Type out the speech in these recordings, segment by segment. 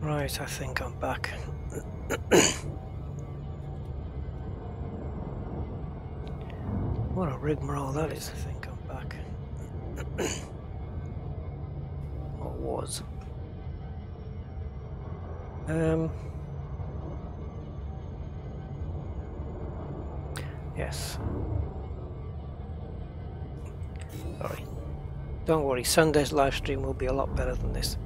Right, I think I'm back. What a rigmarole that is. I think I'm back. Or was. Yes. Sorry. Don't worry, Sunday's live stream will be a lot better than this.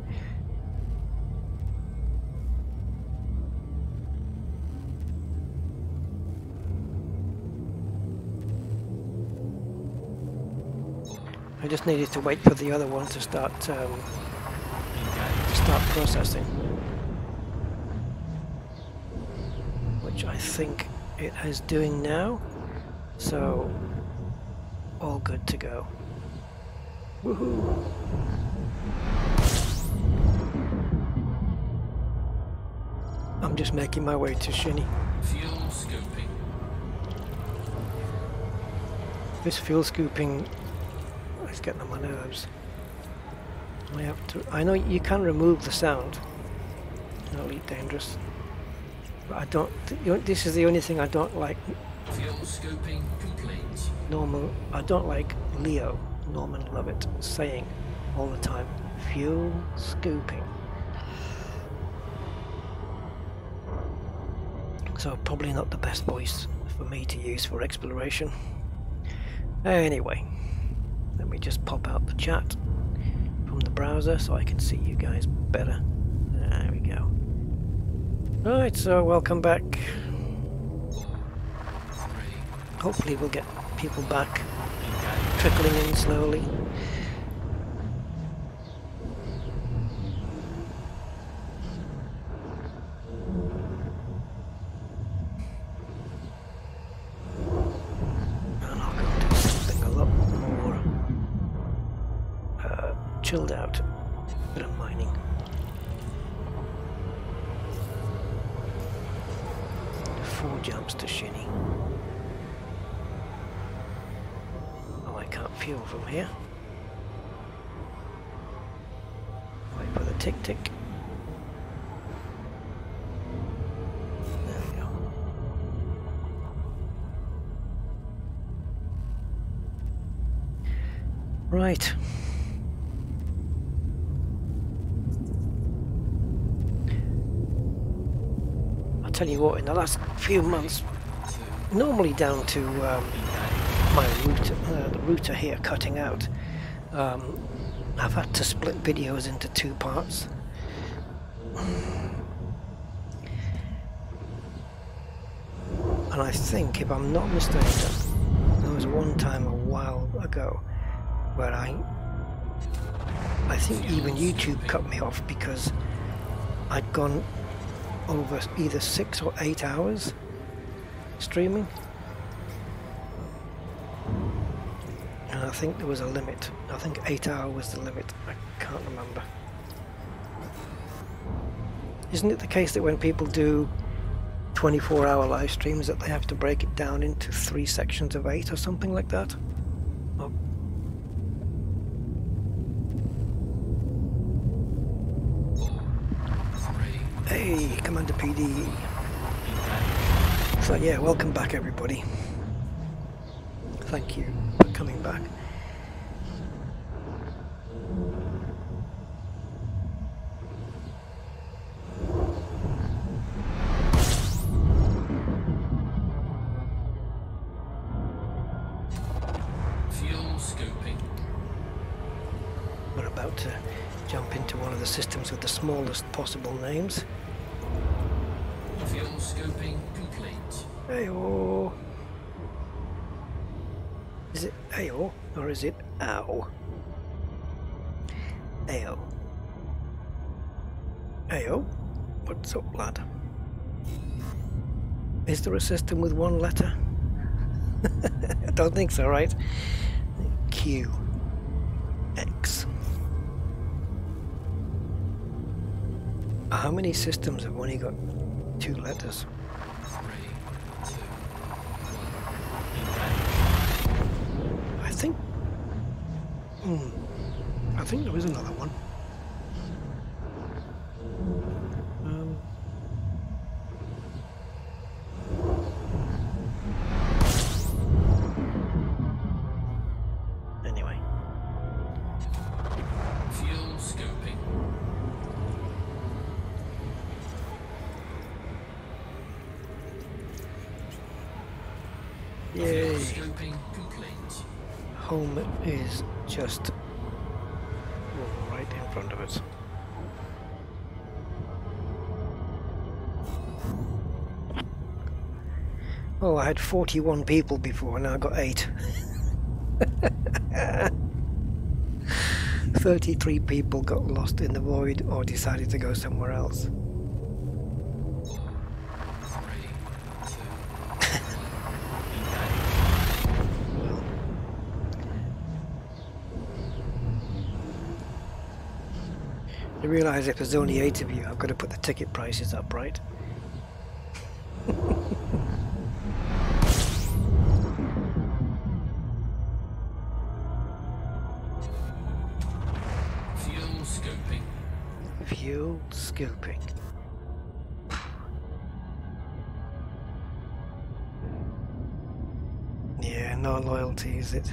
I just needed to wait for the other one to start processing, which I think it is doing now. So all good to go. Woohoo! I'm just making my way to Shinny. Fuel scooping. This fuel scooping is getting on my nerves. I know you can remove the sound in Elite Dangerous, but I don't. This is the only thing I don't like. Fuel scooping complete. I don't like Leo, Norman Lovett, saying all the time, fuel scooping. So probably not the best voice for me to use for exploration. Anyway, let me just pop out the chat from the browser so I can see you guys better. There we go. Right, so welcome back. Hopefully we'll get people back trickling in slowly. And I'll go do something a lot more chilled out. Bit of mining. Four jumps to Shinny. Oh, I can't fuel from here. Wait for the tick tick. There we go. Right. I'll tell you what, in the last few months, normally down to my router, the router here cutting out, I've had to split videos into two parts. And I think, if I'm not mistaken, there was one time a while ago where I think even YouTube cut me off because I'd gone over either 6 or 8 hours streaming, and I think there was a limit. I think 8 hours was the limit. I can't remember. Isn't it the case that when people do 24-hour live streams that they have to break it down into 3 sections of 8 or something like that? Oh. Hey, Commander PD. So yeah, welcome back everybody. Thank you for coming back. Fuel scooping. We're about to jump into one of the systems with the smallest possible names. Fuel scooping complete. Ayo. Is it Ayo or is it Ow? Ayo. Ayo? What's up, lad? Is there a system with one letter? I don't think so, right? Q. X. How many systems have only got 2 letters? 3, 2, 1. I think there is another one. Yay! Scoping complete. Home is just right in front of us. Oh, I had 41 people before, now I got 8. 33 people got lost in the void or decided to go somewhere else. 3, 2. I realise if there's only 8 of you, I've got to put the ticket prices up, right? Fuel scoping. Fuel scooping. Yeah, no loyalty, is it?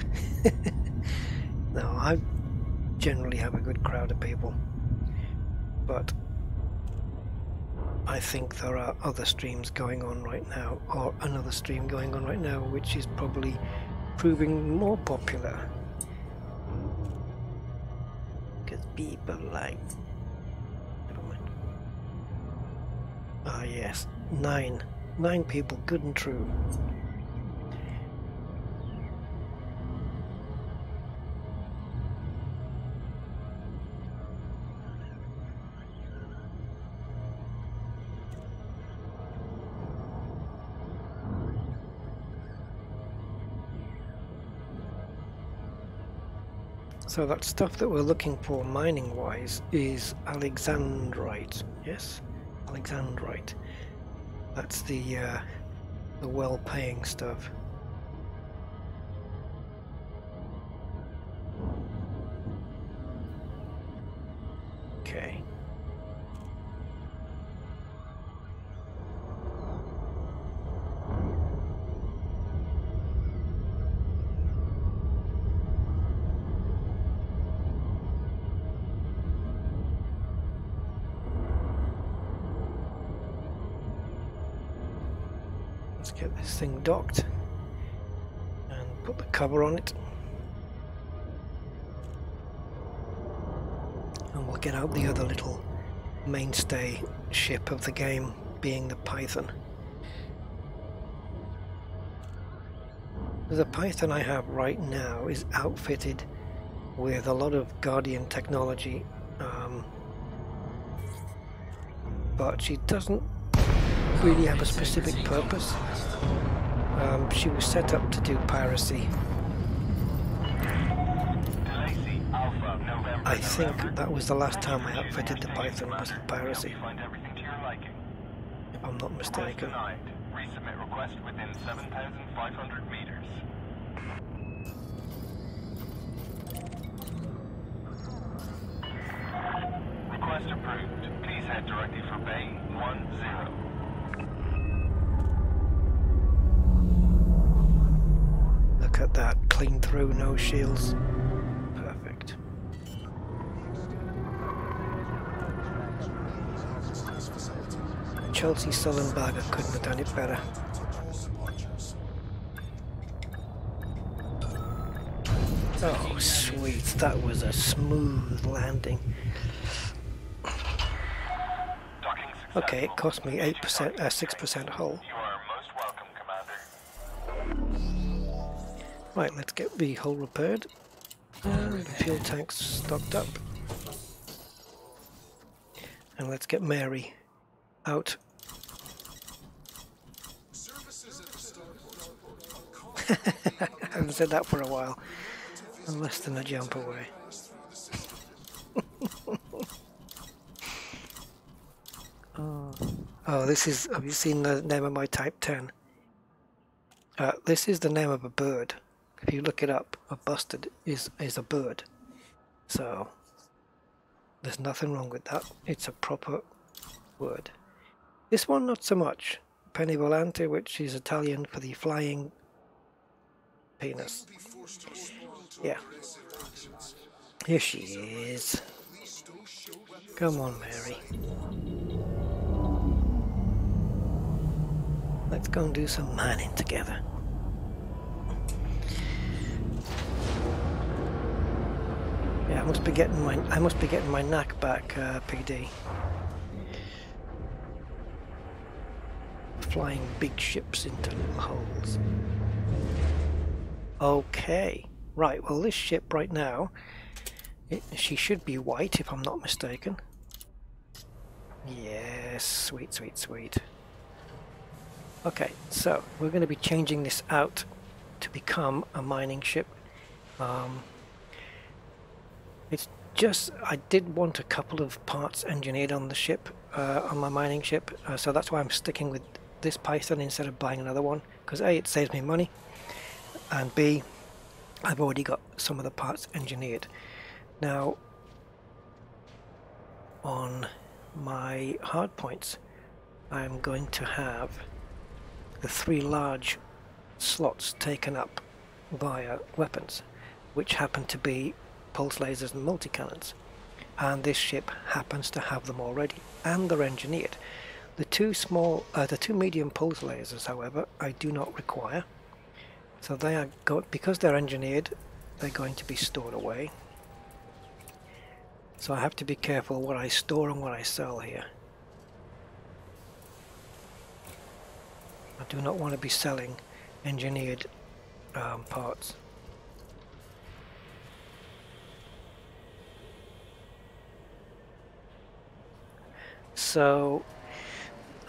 No, I generally have a good crowd of people, but I think there are other streams going on right now, or another stream going on right now, which is probably proving more popular. Because people like... Never mind. Ah yes, 9 people, good and true. So that stuff that we're looking for mining wise is alexandrite. Yes, alexandrite. That's the well-paying stuff. Okay. Let's get this thing docked and put the cover on it, and we'll get out the other little mainstay ship of the game, being the Python. The Python I have right now is outfitted with a lot of Guardian technology, but she doesn't really have a specific purpose. She was set up to do piracy. I think that was the last time I outfitted the Python, was piracy, if I'm not mistaken. Resubmit request within 7,500 meters. Request approved. Please head directly for Bay 10. Look at that, clean through, no shields. Perfect. Chelsea Sullenberger couldn't have done it better. Oh sweet, that was a smooth landing. Okay, it cost me 8%, 6% hull. You are most welcome, Commander. Right, let's get the hull repaired and the fuel tanks stocked up. And let's get Mary out. I haven't said that for a while. I'm less than a jump away. Oh, this is, have you seen the name of my Type 10? This is the name of a bird. If you look it up, a bustard is a bird. So, there's nothing wrong with that. It's a proper word. This one, not so much. INVOLUNTARY, which is Italian for the flying penis. Yeah. Here she is. Come on, Mary. Let's go and do some mining together. must be getting my knack back, PD. Flying big ships into little holes. Okay, right. Well, this ship right now, she should be white if I'm not mistaken. Yes, sweet, sweet, sweet. Okay, so we're going to be changing this out to become a mining ship. It's just, I did want a couple of parts engineered on the ship, on my mining ship, so that's why I'm sticking with this Python instead of buying another one, because A, it saves me money, and B, I've already got some of the parts engineered. Now, on my hard points, I'm going to have the 3 large slots taken up via weapons, which happen to be pulse lasers and multi-cannons, and this ship happens to have them already, and they're engineered. The two medium pulse lasers, however, I do not require, so they are because they're engineered, they're going to be stored away. So I have to be careful what I store and what I sell here. I do not want to be selling engineered parts. So,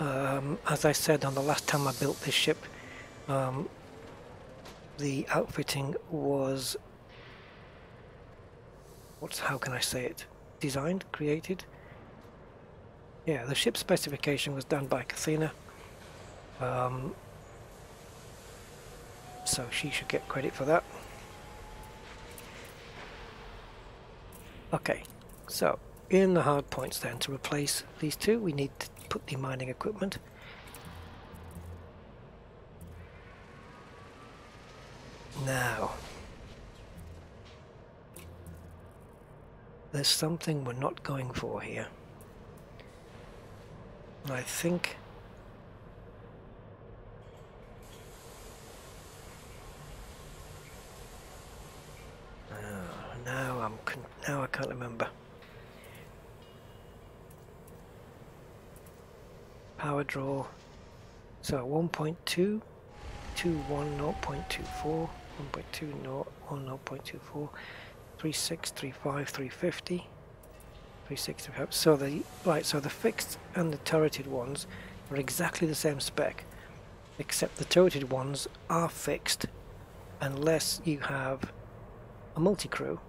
as I said on the last time I built this ship, the outfitting was, how can I say it? Designed, created? Yeah, the ship specification was done by Kathina. So she should get credit for that. Okay, so in the hard points then, to replace these two, we need to put the mining equipment. Now, there's something we're not going for here. I think now I can't remember. Power draw. So 1.2, 2.1, 0.24, 1.2, 0, 0.24, 36, 35, 350, 36, 350. So the fixed and the turreted ones are exactly the same spec, except the turreted ones are fixed unless you have a multi-crew,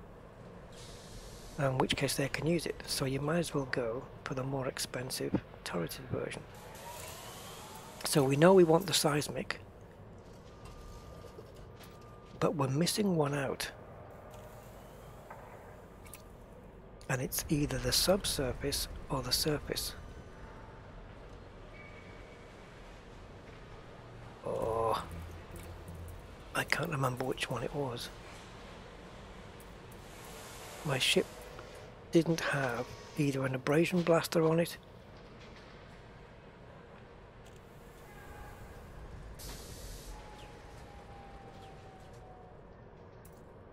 in which case they can use it. So you might as well go for the more expensive turreted version. So we know we want the seismic, but we're missing one out, and it's either the subsurface or the surface. Oh, I can't remember which one it was. My ship didn't have either an abrasion blaster on it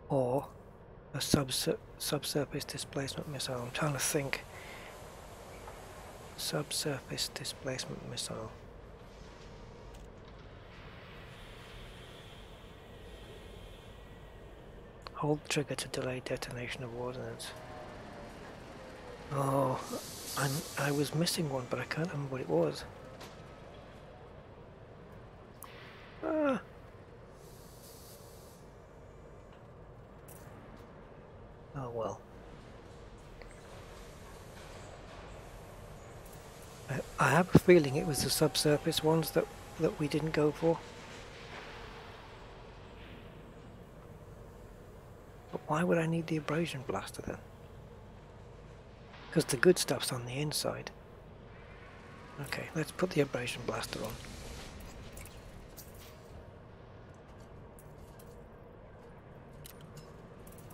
or a subsurface displacement missile. I'm trying to think. Subsurface displacement missile. Hold trigger to delay detonation of ordnance. Oh, I was missing one, but I can't remember what it was. Ah. Oh well. I have a feeling it was the subsurface ones that we didn't go for. But why would I need the abrasion blaster then? Because the good stuff's on the inside. Okay, let's put the abrasion blaster on.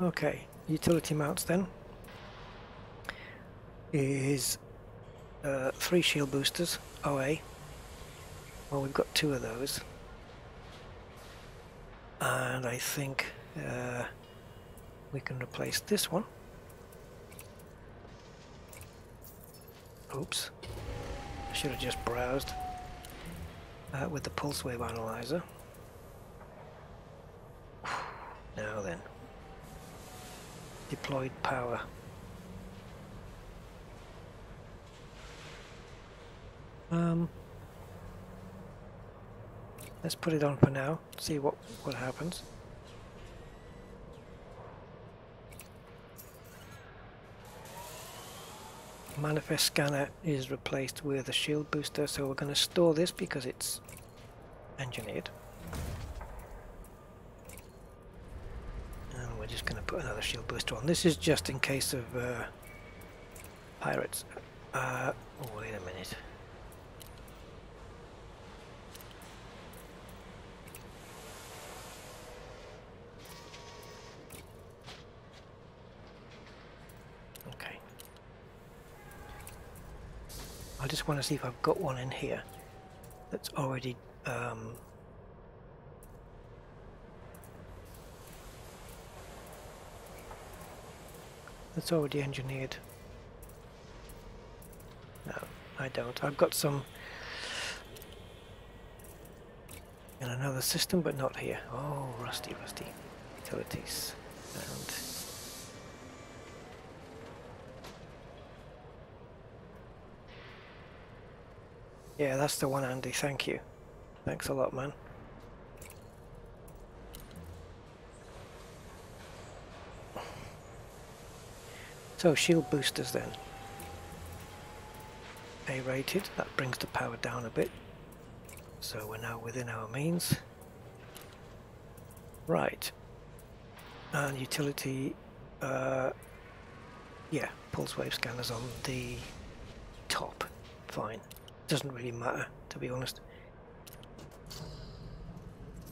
Okay, utility mounts then is 3 shield boosters, OA. Well, we've got 2 of those, and I think we can replace this one Oops. I should have just browsed with the pulse wave analyzer. Now then. Deployed power. Let's put it on for now, see what happens. Manifest scanner is replaced with a shield booster, so we're going to store this because it's engineered. And we're just going to put another shield booster on. This is just in case of pirates. Oh, wait a minute. Okay. I just want to see if I've got one in here that's already engineered. No, I don't. I've got some in another system, but not here. Oh, rusty. Utilities. And yeah, that's the one, Andy. Thank you. Thanks a lot, man. So, shield boosters then. A-rated, that brings the power down a bit. So we're now within our means. Right. And utility, yeah, pulse wave scanners on the top. Fine. Doesn't really matter, to be honest.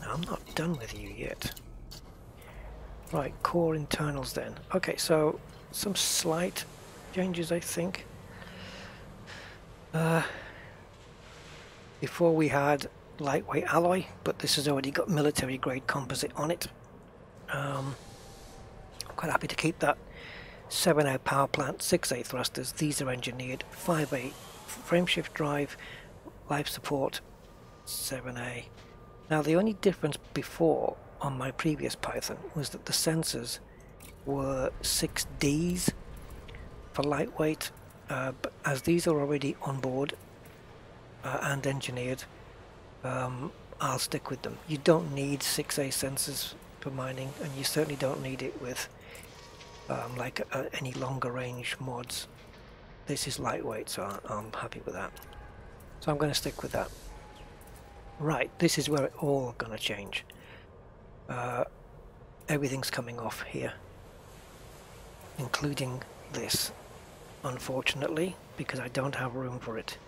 Now, I'm not done with you yet. Right, core internals then. Okay, so some slight changes, I think. Before we had lightweight alloy, but this has already got military grade composite on it. I'm quite happy to keep that. 7A power plant, 6A thrusters, these are engineered. 5A frameshift drive, life support, 7A. Now the only difference before on my previous Python was that the sensors were 6Ds for lightweight, but as these are already on board and engineered, I'll stick with them. You don't need 6A sensors for mining, and you certainly don't need it with any longer range mods. This is lightweight, so I'm happy with that. So I'm going to stick with that. Right, this is where it all going to change. Everything's coming off here, including this, unfortunately, because I don't have room for it.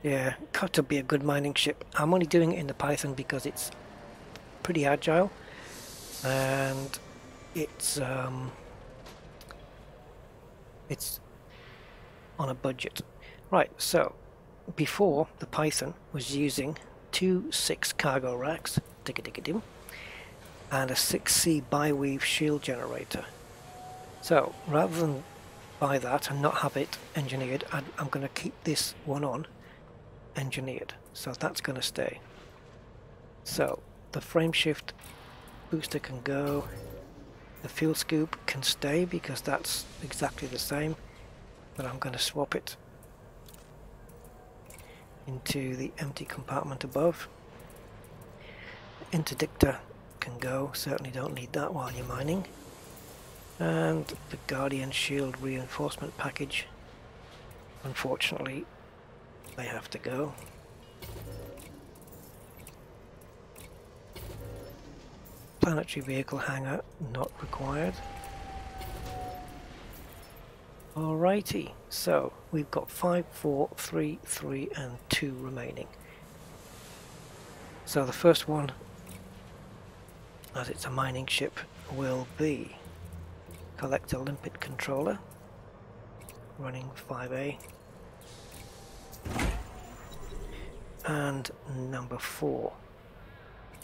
Yeah, got to be a good mining ship. I'm only doing it in the Python because it's pretty agile, and it's on a budget. Right, so before the Python was using 2 6 cargo racks, digga-digga-dim, and a 6C bi-weave shield generator. So rather than buy that and not have it engineered, I'm going to keep this one on engineered, so that's going to stay. So the frameshift booster can go, the fuel scoop can stay because that's exactly the same, but I'm going to swap it into the empty compartment above. Interdictor can go, certainly don't need that while you're mining. And the Guardian Shield reinforcement package, unfortunately they have to go. Planetary vehicle hangar not required. Alrighty, so we've got 5, 4, 3, 3 and 2 remaining. So the first one, as it's a mining ship, will be Collector Limpet Controller, running 5A. And number 4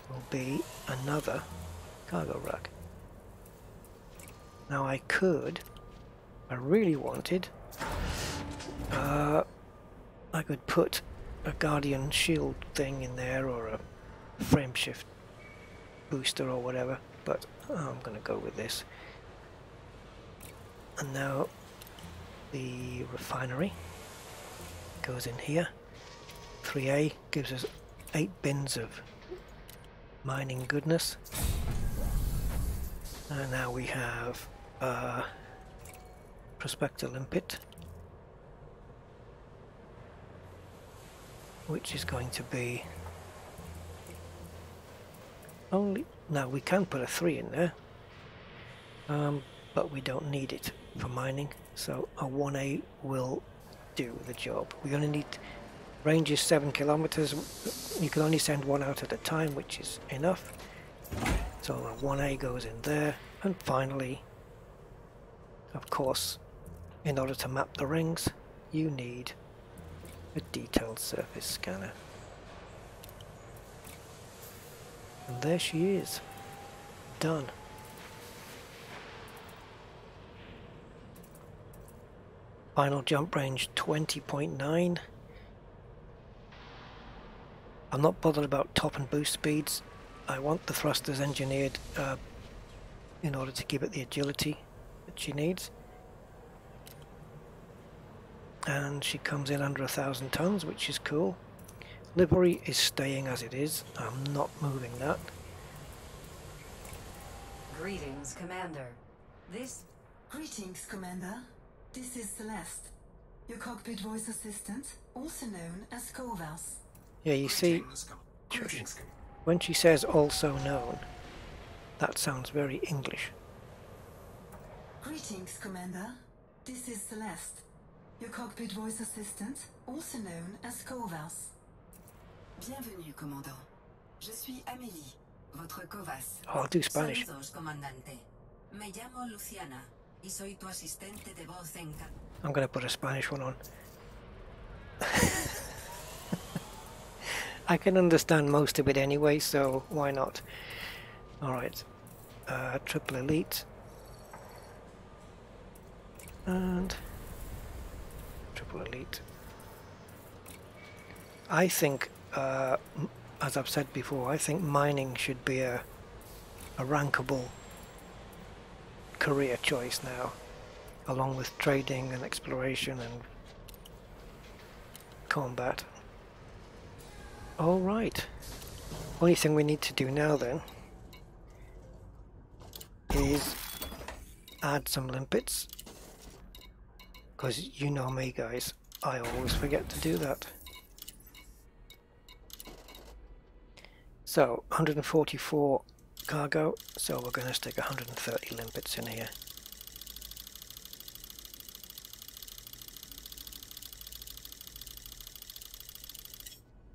will be another cargo rack. Now I could, if I really wanted, I could put a Guardian shield thing in there or a frame shift booster or whatever, but I'm gonna go with this. And now the refinery goes in here. 3A gives us 8 bins of mining goodness. And now we have Prospector Limpet, which is going to be only, now we can put a 3 in there, but we don't need it for mining, so a 1A will do the job. We only need, range is 7 kilometers, you can only send one out at a time, which is enough. So a 1A goes in there, and finally, of course, in order to map the rings, you need a detailed surface scanner. And there she is, done. Final jump range 20.9. I'm not bothered about top and boost speeds. I want the thrusters engineered in order to give it the agility that she needs. And she comes in under 1,000 tons, which is cool. Livery is staying as it is. I'm not moving that. Greetings, Commander. Greetings, Commander. This is Celeste, your cockpit voice assistant, also known as Kovas. Yeah, you see, when she says also known, that sounds very English. Greetings, Commander. This is Celeste, your cockpit voice assistant, also known as Kovas. Bienvenue, Commandant. Je suis Amélie, votre Kovas. Oh, I'll do Spanish. Saludos, comandante. Me llamo Luciana y soy tu asistente de voz en I'm going to put a Spanish one on. I can understand most of it anyway, so why not? Alright, triple elite. And triple elite. I think, as I've said before, I think mining should be a rankable career choice now, along with trading and exploration and combat. Alright, only thing we need to do now then is add some limpets, because you know me guys, I always forget to do that. So 144 cargo, so we're going to stick 130 limpets in here.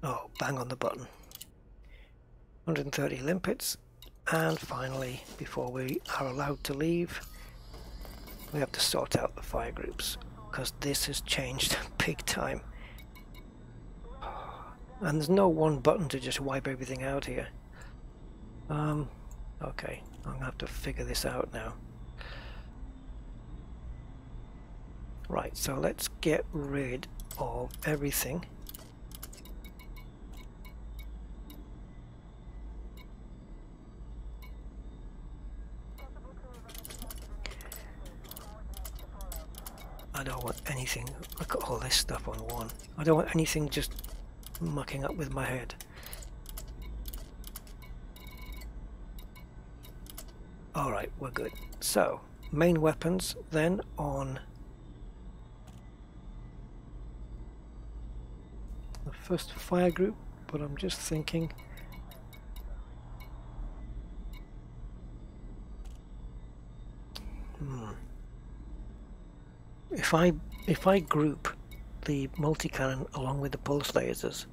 Oh, bang on the button. 130 limpets, and finally, before we are allowed to leave, we have to sort out the fire groups, because this has changed big time. And there's no one button to just wipe everything out here. Okay, I'm gonna have to figure this out now. Right, so let's get rid of everything. I don't want anything, look at all this stuff on one. I don't want anything just mucking up with my head. Alright, we're good. So, main weapons then on the first fire group, but I'm just thinking if I group the multi-cannon along with the pulse lasers,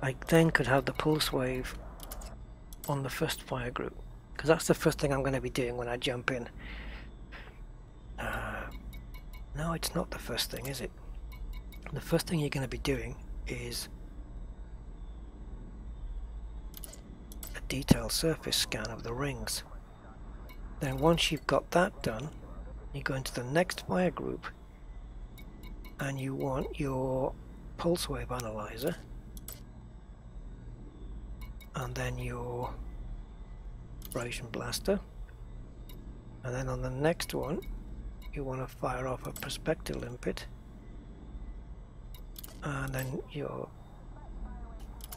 I then could have the pulse wave on the first fire group, because that's the first thing I'm going to be doing when I jump in. No, it's not the first thing, is it? The first thing you're going to be doing is a detailed surface scan of the rings. Then once you've got that done, you go into the next fire group and you want your pulse wave analyzer and then your abrasion blaster, and then on the next one you want to fire off a perspective limpet, and then your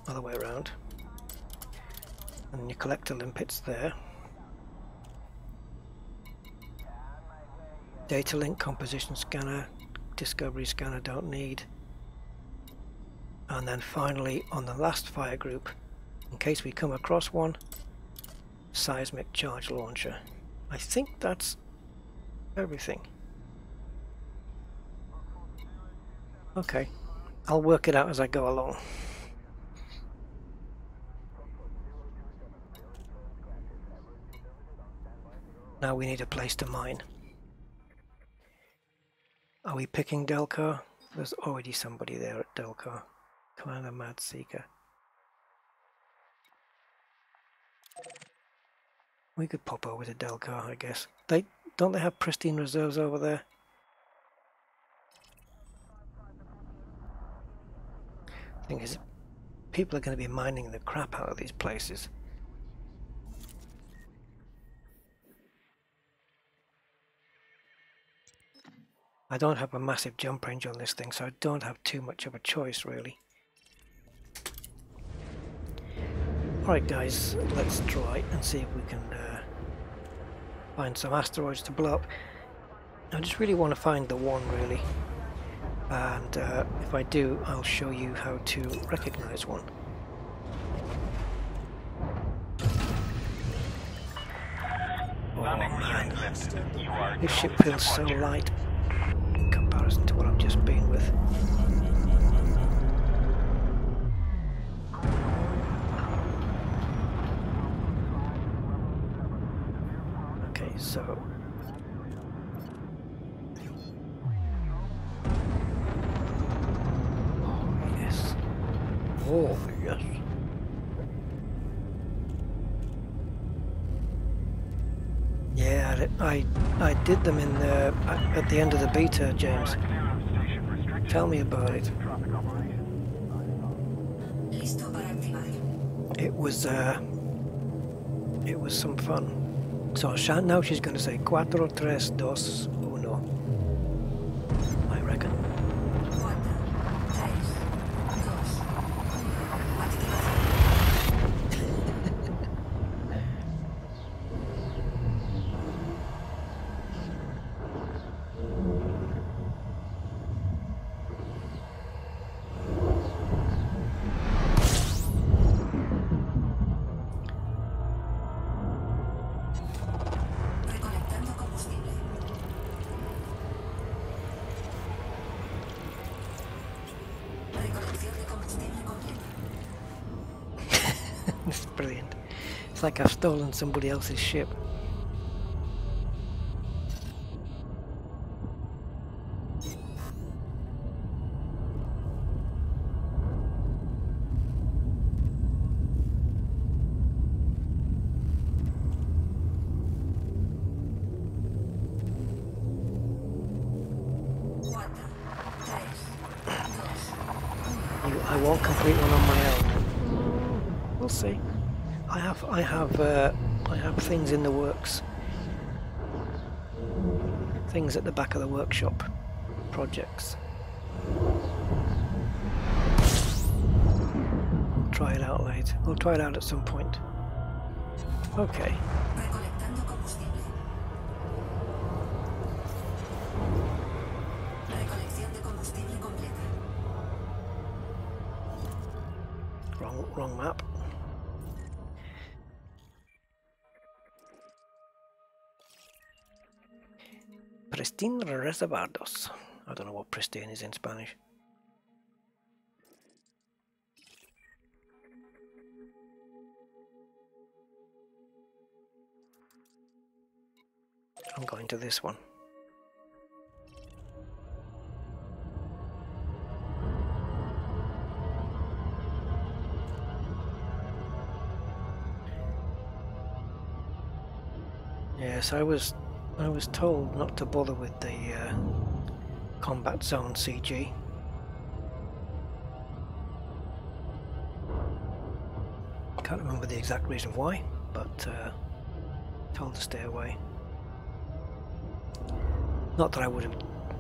other way around, and your collector limpets there. Data link, composition scanner, discovery scanner don't need. And then finally on the last fire group, in case we come across one, seismic charge launcher. I think that's everything. Okay, I'll work it out as I go along. Now we need a place to mine. Are we picking Delcar? There's already somebody there at Delcar. Commander Mad Seeker. We could pop over to Delcar, I guess. Don't they have pristine reserves over there? Thing is, people are going to be mining the crap out of these places. I don't have a massive jump range on this thing, so I don't have too much of a choice, really. Alright guys, let's try and see if we can find some asteroids to blow up. I just really want to find the one, really. And if I do, I'll show you how to recognize one. Oh man, this ship feels so light in comparison to what I've just been with. Okay, so yes. Oh yes. Yeah, I did them in the at the end of the beta, James. Tell me about it. It was some fun. So now she's going to say 4, 3, 2, 1. I reckon. It's brilliant. It's like I've stolen somebody else's ship. I won't complete one on my own. We'll see. I have things in the works. Things at the back of the workshop. Projects. Try it out later. We'll try it out at some point. Okay. Wrong map. Pristine reservados. I don't know what pristine is in Spanish. I'm going to this one. Yes, I was told not to bother with the combat zone CG. Can't remember the exact reason why, but told to stay away. Not that I would have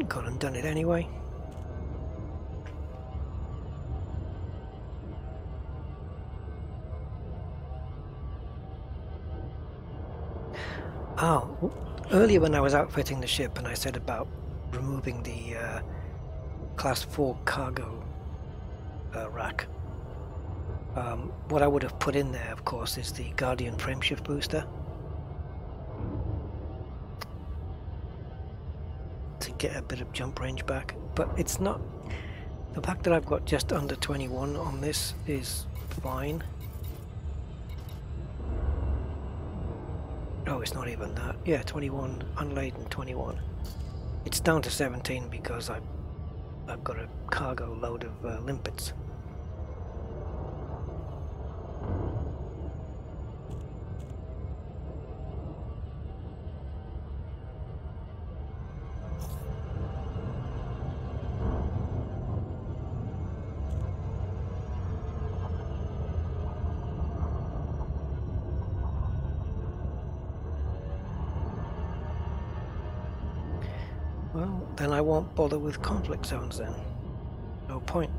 gone and done it anyway. Oh, earlier when I was outfitting the ship and I said about removing the class 4 cargo rack, what I would have put in there, of course, is the Guardian frameshift booster to get a bit of jump range back, but it's not. The fact that I've got just under 21 on this is fine. Oh, it's not even that. Yeah, 21 unladen, 21. It's down to 17 because I've got a cargo load of limpets. Well, then I won't bother with conflict zones then. No point.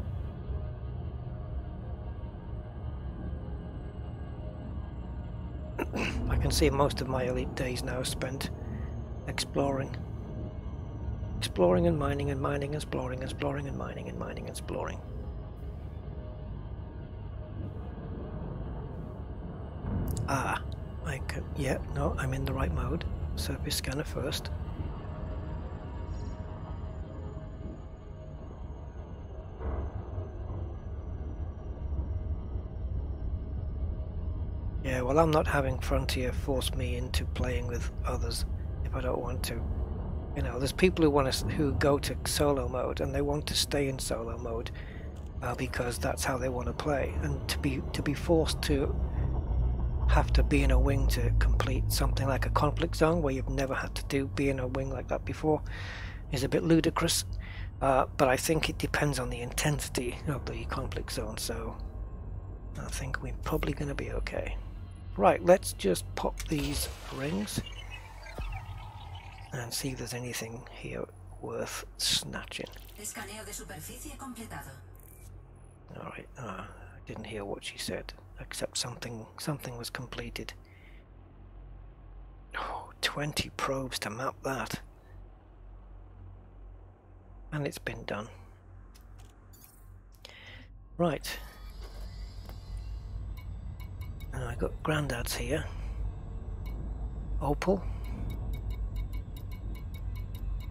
I can see most of my elite days now spent exploring. Exploring and mining and mining and exploring, exploring and mining and mining and exploring. Ah, I can, yeah, no, I'm in the right mode. Surface scanner first. Yeah, well, I'm not having Frontier force me into playing with others if I don't want to. You know, there's people who go to solo mode and they want to stay in solo mode because that's how they want to play. And to be forced to have to be in a wing to complete something like a conflict zone where you've never had to be in a wing like that before is a bit ludicrous. But I think it depends on the intensity of the conflict zone. So I think we're probably going to be okay. Right, let's just pop these rings and see if there's anything here worth snatching. Escaneo de superficie completado. Alright, I didn't hear what she said, except something was completed. Oh, 20 probes to map that. And it's been done. Right. I got Grandad's here. Opal.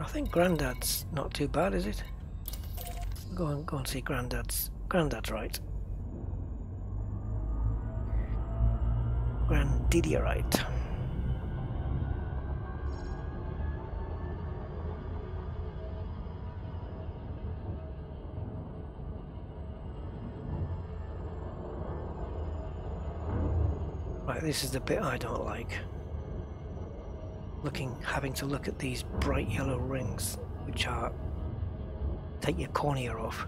I think Grandad's not too bad, is it? Go and see Grandad's. Grandad's right. Grandidierite. Right, this is the bit I don't like. Having to look at these bright yellow rings, which take your cornea off.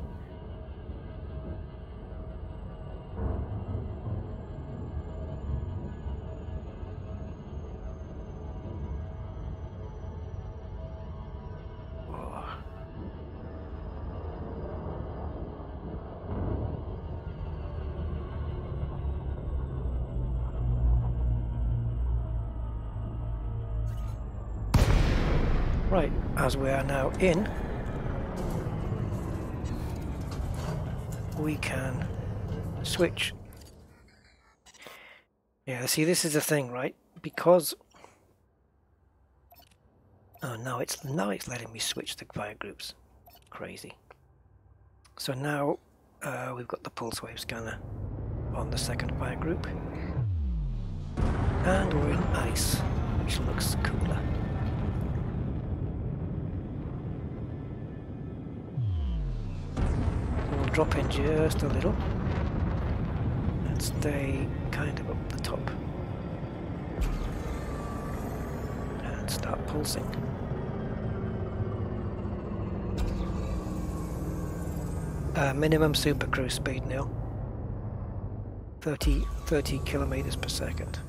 Oh. Right, as we are now in, we can switch. Yeah, see, this is the thing, right? Because now it's letting me switch the fire groups. Crazy. So now we've got the pulse wave scanner on the second fire group, and we're in ice, which looks cooler. Drop in just a little and stay kind of up the top. pulsing. Minimum super cruise speed now. 30 kilometers per second.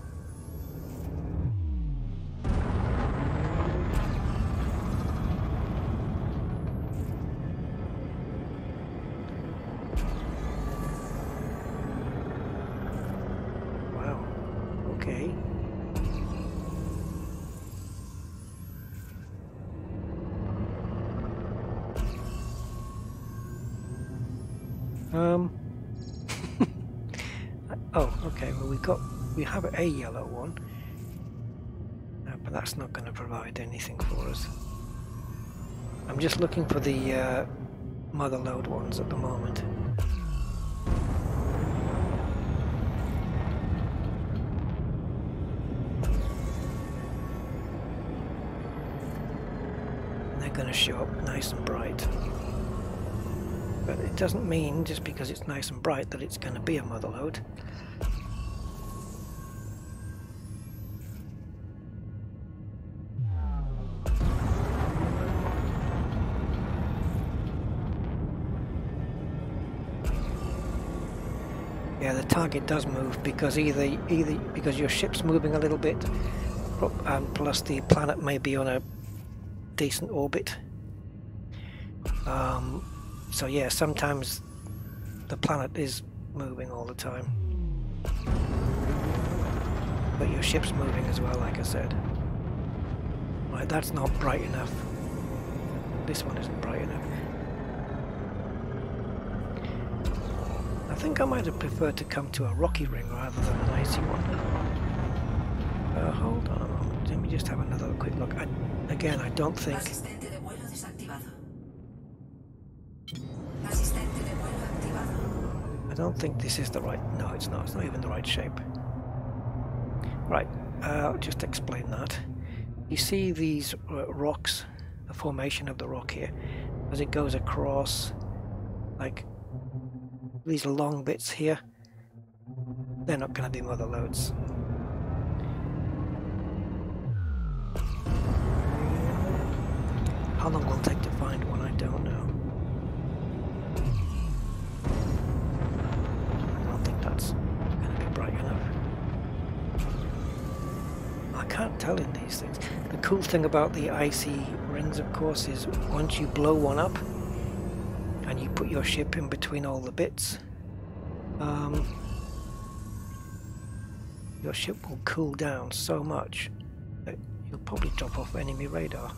Wow. Okay. Oh, okay. Well, we have a yellow one, but that's not going to provide anything for us. I'm just looking for the mother lode ones at the moment. And they're going to show up nice and bright. But it doesn't mean, just because it's nice and bright, that it's going to be a mother lode. Yeah, the target does move because either because your ship's moving a little bit, and plus the planet may be on a decent orbit. So yeah, sometimes the planet is moving all the time, but your ship's moving as well, like I said. Right, that's not bright enough. This one isn't bright enough. I think I might have preferred to come to a rocky ring rather than an icy one. Hold on a moment, let me just have another quick look. Again, I don't think... I don't think this is the right... No, it's not. It's not even the right shape. Right, I'll just explain that. You see these rocks, the formation of the rock here, as it goes across, like these long bits here. They're not going to be mother lodes. How long will it take to find one? I don't know. That's going to be bright enough. I can't tell in these things. The cool thing about the icy rings, of course, is once you blow one up and you put your ship in between all the bits, your ship will cool down so much that you'll probably drop off enemy radar.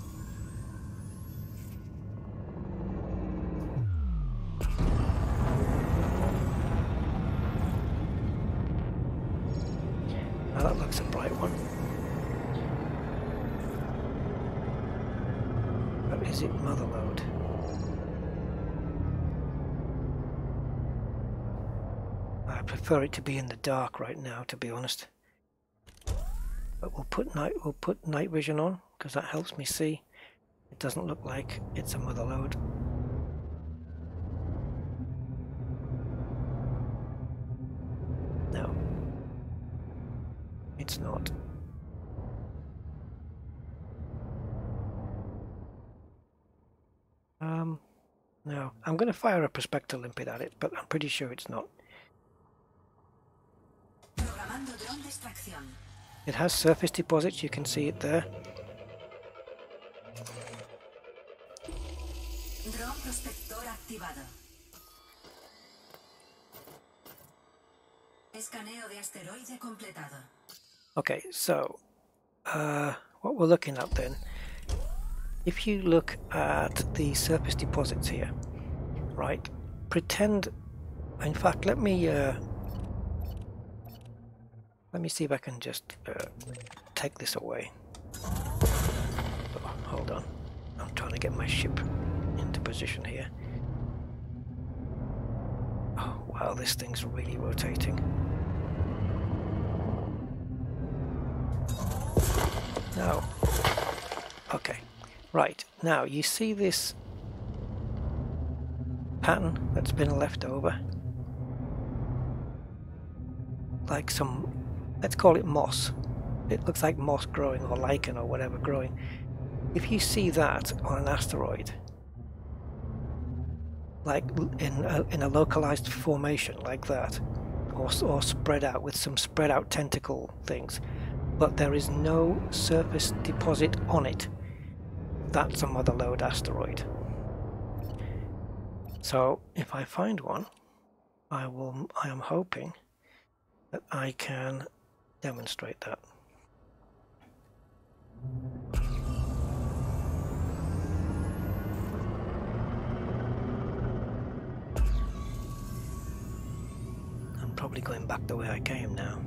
Now that looks a bright one. But is it mother lode? I prefer it to be in the dark right now, to be honest. But we'll put night vision on because that helps me see. It doesn't look like it's a mother lode. No. It's not. No. I'm going to fire a prospector limpet at it, but I'm pretty sure it's not. It has surface deposits, you can see it there. Drone prospector activado. Escaneo de asteroide completado. Okay, so what we're looking at then, if you look at the surface deposits here, right, pretend, in fact, let me see if I can just take this away. Oh, hold on, I'm trying to get my ship into position here. Oh wow, this thing's really rotating. No. Okay, right, now you see this pattern that's been left over? Like some, let's call it moss. It looks like moss growing or lichen or whatever growing. if you see that on an asteroid, like in a localized formation like that, or spread out with some spread out tentacle things, but there is no surface deposit on it, that's a mother lode asteroid. So if I find one, I am hoping that I can demonstrate that. I'm probably going back the way I came now.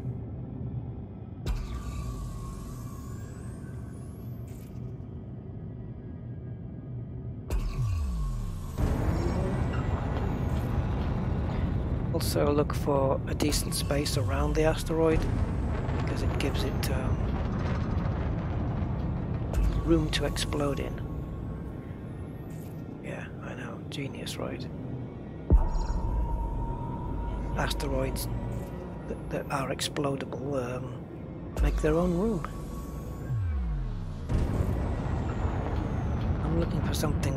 Also look for a decent space around the asteroid, because it gives it room to explode in. Yeah, I know, genius, right? Asteroids that are explodable make their own room. I'm looking for something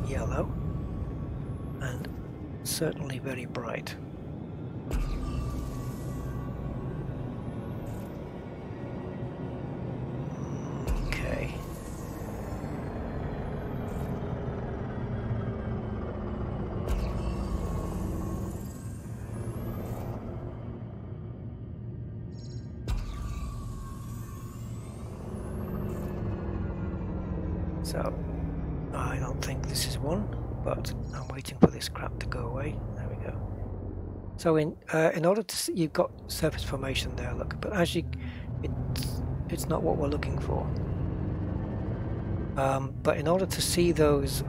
yellow and certainly very bright. Okay. So, I don't think this is one, but I'm waiting for this crap to go away. There we go. So in order to see, you've got surface formation there, look, but as you, it's not what we're looking for. But in order to see those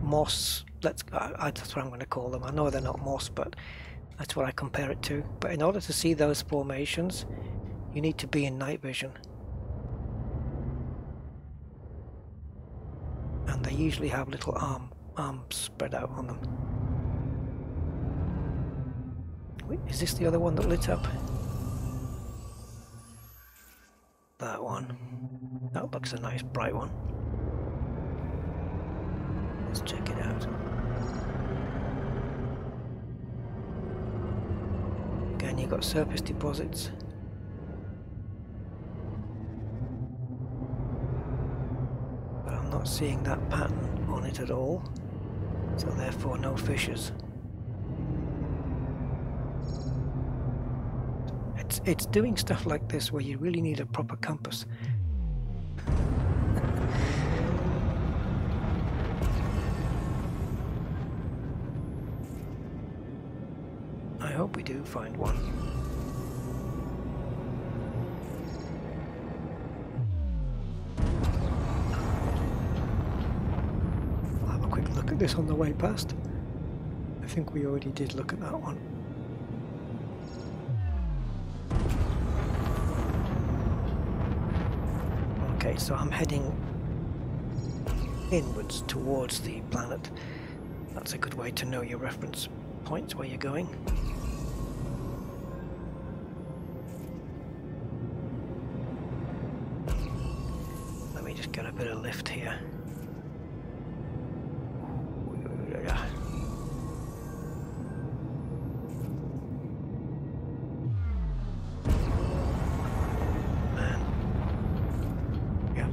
moss, that's what I'm going to call them. I know they're not moss, but that's what I compare it to. But in order to see those formations, you need to be in night vision. And they usually have little arms spread out on them. Wait, is this the other one that lit up? That one. That looks a nice bright one. Let's check it out. Again, you've got surface deposits. But I'm not seeing that pattern on it at all. So therefore no fissures. It's doing stuff like this where you really need a proper compass. I hope we do find one. I'll have a quick look at this on the way past. I think we already did look at that one. Okay, so I'm heading inwards towards the planet. That's a good way to know your reference points where you're going. Let me just get a bit of lift here.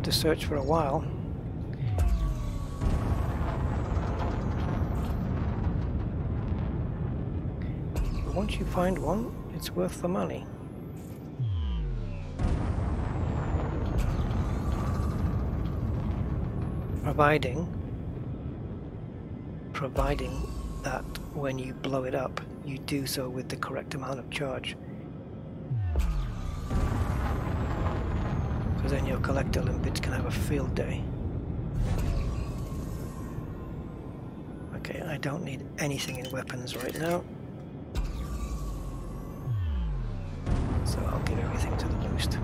To search for a while. But once you find one, it's worth the money. Providing that when you blow it up, you do so with the correct amount of charge. Then your collector limpets can have a field day. Okay, I don't need anything in weapons right now. So I'll give everything to the boost.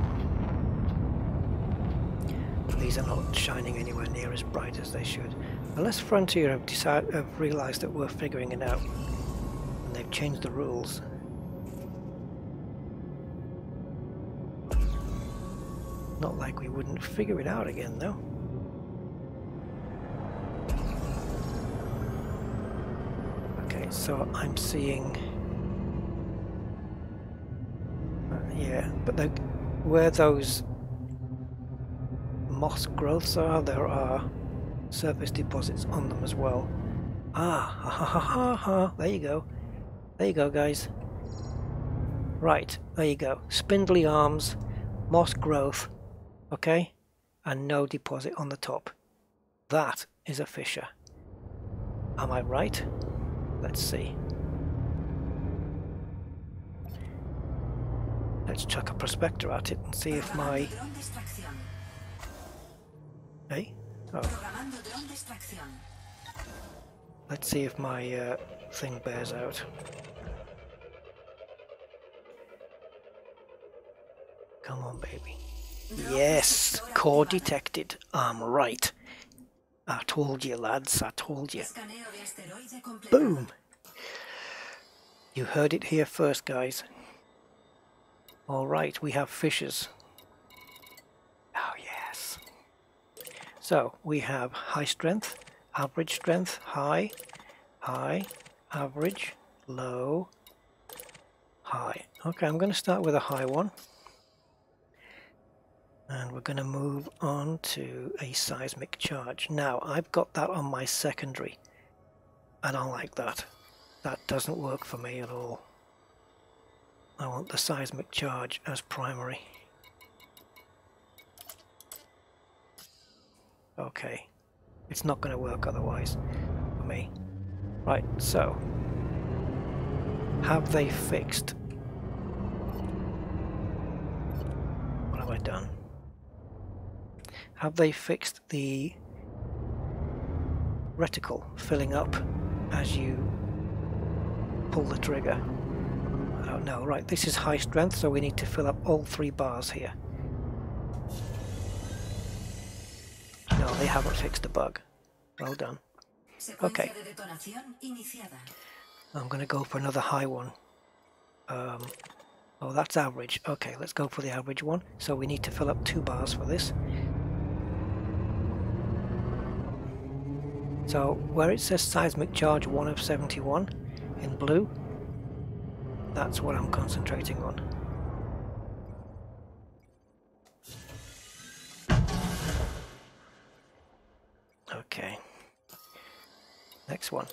These are not shining anywhere near as bright as they should. Unless Frontier have realized that we're figuring it out. And they've changed the rules. Not like we wouldn't figure it out again, though. so I'm seeing... yeah, but where those moss growths are, there are surface deposits on them as well. Ah, ha ha ha ha ha, there you go. There you go, guys. Right, there you go. Spindly arms, moss growth, okay? And no deposit on the top. That is a fissure. Am I right? Let's see. Let's chuck a prospector at it and see if my... Hey? Oh. Let's see if my thing bears out. Come on, baby. Yes! Core detected. I'm right. I told you, lads. I told you. Boom! You heard it here first, guys. Alright, we have fissures. Oh, yes. So, we have high strength, average strength, high, average, low, high. Okay, I'm going to start with a high one. And we're going to move on to a seismic charge. Now, I've got that on my secondary. I don't like that. That doesn't work for me at all. I want the seismic charge as primary. Okay. It's not going to work otherwise for me. Right, so. Have they fixed? What have I done? Have they fixed the reticle filling up as you pull the trigger? I don't know. Right, this is high strength, so we need to fill up all 3 bars here. No, they haven't fixed the bug. Well done. Okay. I'm going to go for another high one. Oh, that's average. Okay, let's go for the average one. So we need to fill up 2 bars for this. So where it says seismic charge 1 of 71 in blue, that's what I'm concentrating on. Okay. Next one.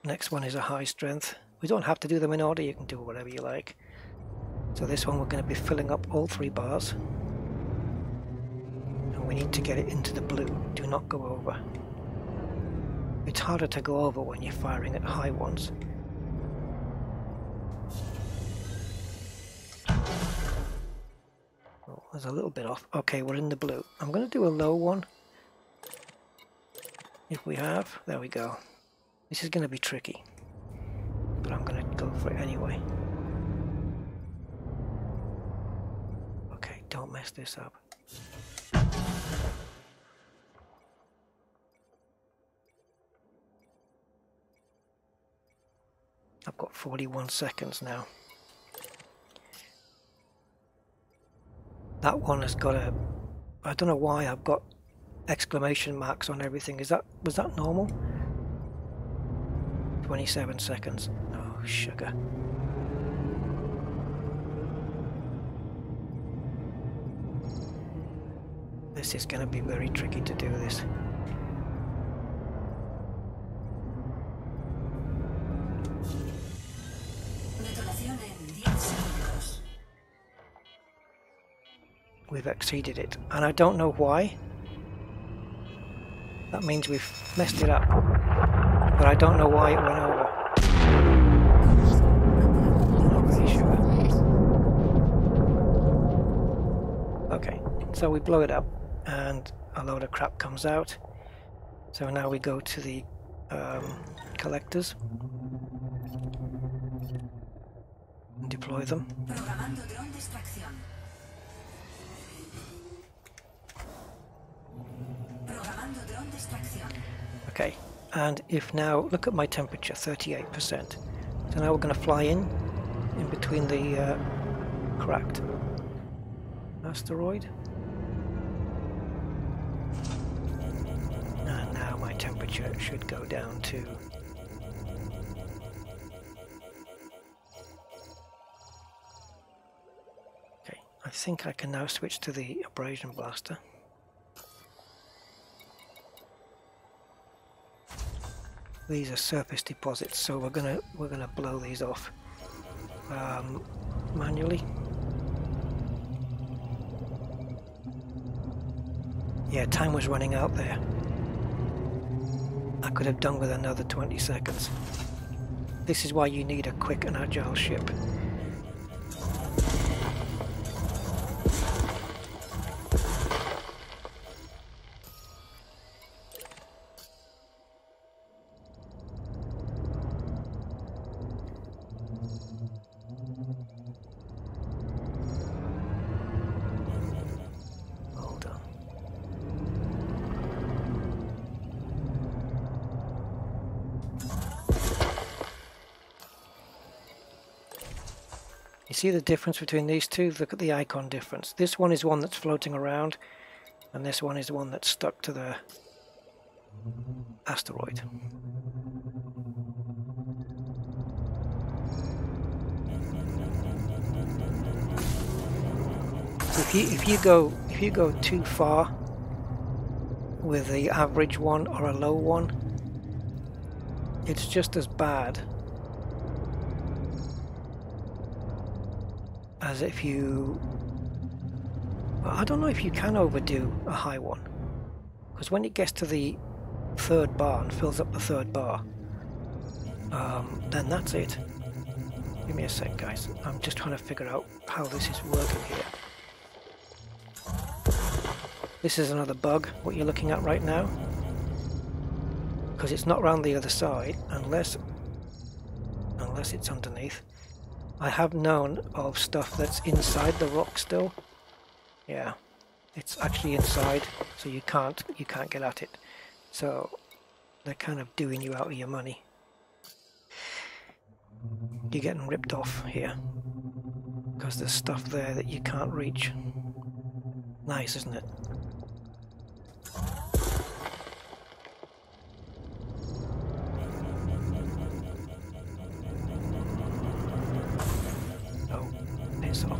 Next one is a high strength. We don't have to do them in order, you can do whatever you like. So this one we're going to be filling up all 3 bars. And we need to get it into the blue. Do not go over. It's harder to go over when you're firing at high ones. Oh, there's a little bit off. Okay, we're in the blue. I'm going to do a low one. If we have, there we go. This is going to be tricky, but I'm going to go for it anyway. Okay, don't mess this up. I've got 41 seconds now. That one has got a... I don't know why I've got exclamation marks on everything. Was that normal? 27 seconds. Oh, sugar. This is going to be very tricky to do this. We've exceeded it, and I don't know why. That means we've messed it up, but I don't know why it went over. I'm not really sure. Okay, so we blow it up, and a load of crap comes out. So now we go to the collectors and deploy them. Okay, and if now, look at my temperature, 38%. So now we're going to fly in between the cracked asteroid. And now my temperature should go down to think I can now switch to the abrasion blaster. These are surface deposits, so we're gonna blow these off manually. Yeah, time was running out there. I could have done with another 20 seconds. This is why you need a quick and agile ship. Hold on. You see the difference between these two? Look at the icon difference. This one is one that's floating around, and this one is one that's stuck to the asteroid. So if you go too far with the average one or a low one, it's just as bad as if you... Well, I don't know if you can overdo a high one, because when it gets to the third bar and fills up the third bar, then that's it. Give me a sec, guys. I'm just trying to figure out how this is working here. This is another bug, what you're looking at right now, because it's not round the other side unless it's underneath. I have known of stuff that's inside the rock still. Yeah, it's actually inside, so you can't get at it. So they're kind of doing you out of your money. You're getting ripped off here because there's stuff there that you can't reach. Nice, isn't it? Oh, piss off.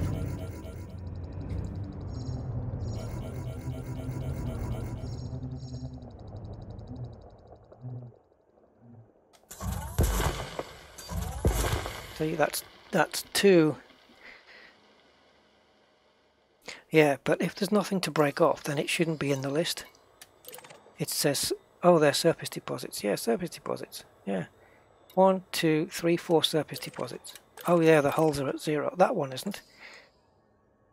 See, that's two. Yeah, but if there's nothing to break off, then it shouldn't be in the list. It says, oh, they're surface deposits. Yeah, surface deposits. Yeah. 1, 2, 3, 4 surface deposits. Oh yeah, the hulls are at 0. That one isn't.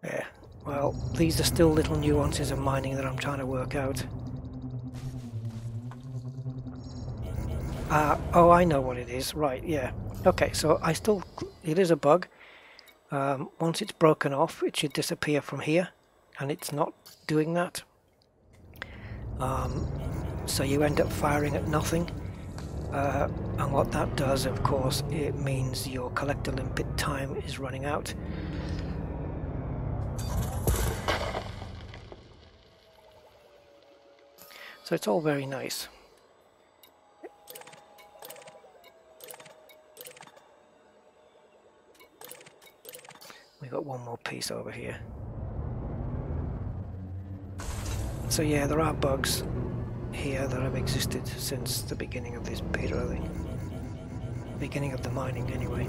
Yeah. Well, these are still little nuances of mining that I'm trying to work out. Oh, I know what it is. Right, yeah. Okay, so it is a bug. Once it's broken off, it should disappear from here, and it's not doing that. So you end up firing at nothing, and what that does, of course, it means your collector limpet time is running out. So it's all very nice. We got one more piece over here. So yeah, there are bugs here that have existed since the beginning of this beta, I think. Beginning of the mining, anyway.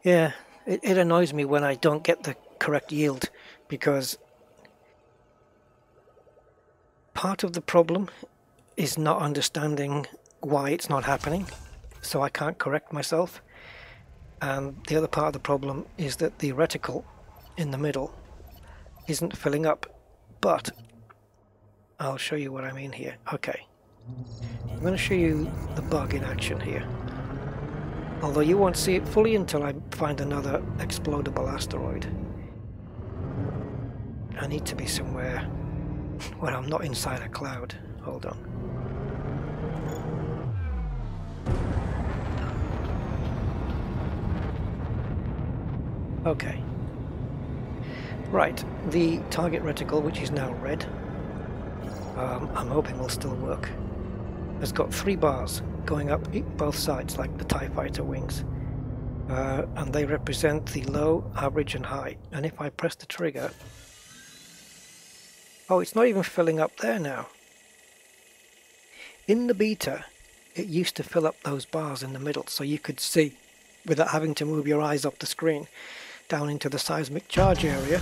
Yeah, it annoys me when I don't get the correct yield, because part of the problem is not understanding why it's not happening, so I can't correct myself, and the other part of the problem is that the reticle in the middle isn't filling up. But I'll show you what I mean here. Okay, I'm going to show you the bug in action here, although you won't see it fully until I find another explodable asteroid. I need to be somewhere where I'm not inside a cloud. Hold on. Okay. Right, the target reticle, which is now red, I'm hoping will still work. It's got 3 bars going up both sides like the TIE fighter wings. And they represent the low, average and high. And if I press the trigger... Oh, it's not even filling up there now. In the beta, it used to fill up those bars in the middle so you could see, without having to move your eyes off the screen, down into the seismic charge area.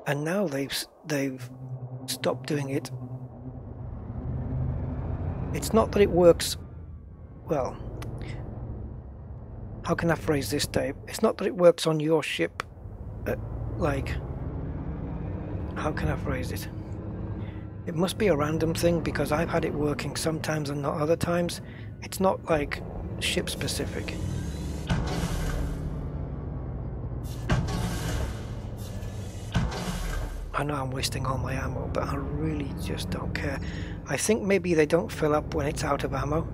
And now they've stopped doing it. It's not that it works, well, how can I phrase this, Dave? It's not that it works on your ship, like, how can I phrase it? It must be a random thing because I've had it working sometimes and not other times. It's not like ship specific. I know I'm wasting all my ammo, but I really just don't care. I think maybe they don't fill up when it's out of ammo.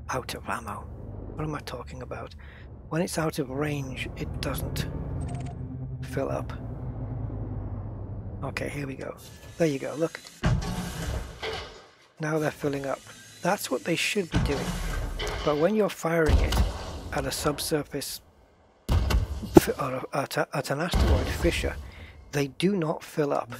Out of ammo? What am I talking about? When it's out of range, it doesn't fill up. Okay, here we go. There you go, look. Now they're filling up. That's what they should be doing. But when you're firing it at a subsurface or at an asteroid fissure, they do not fill up.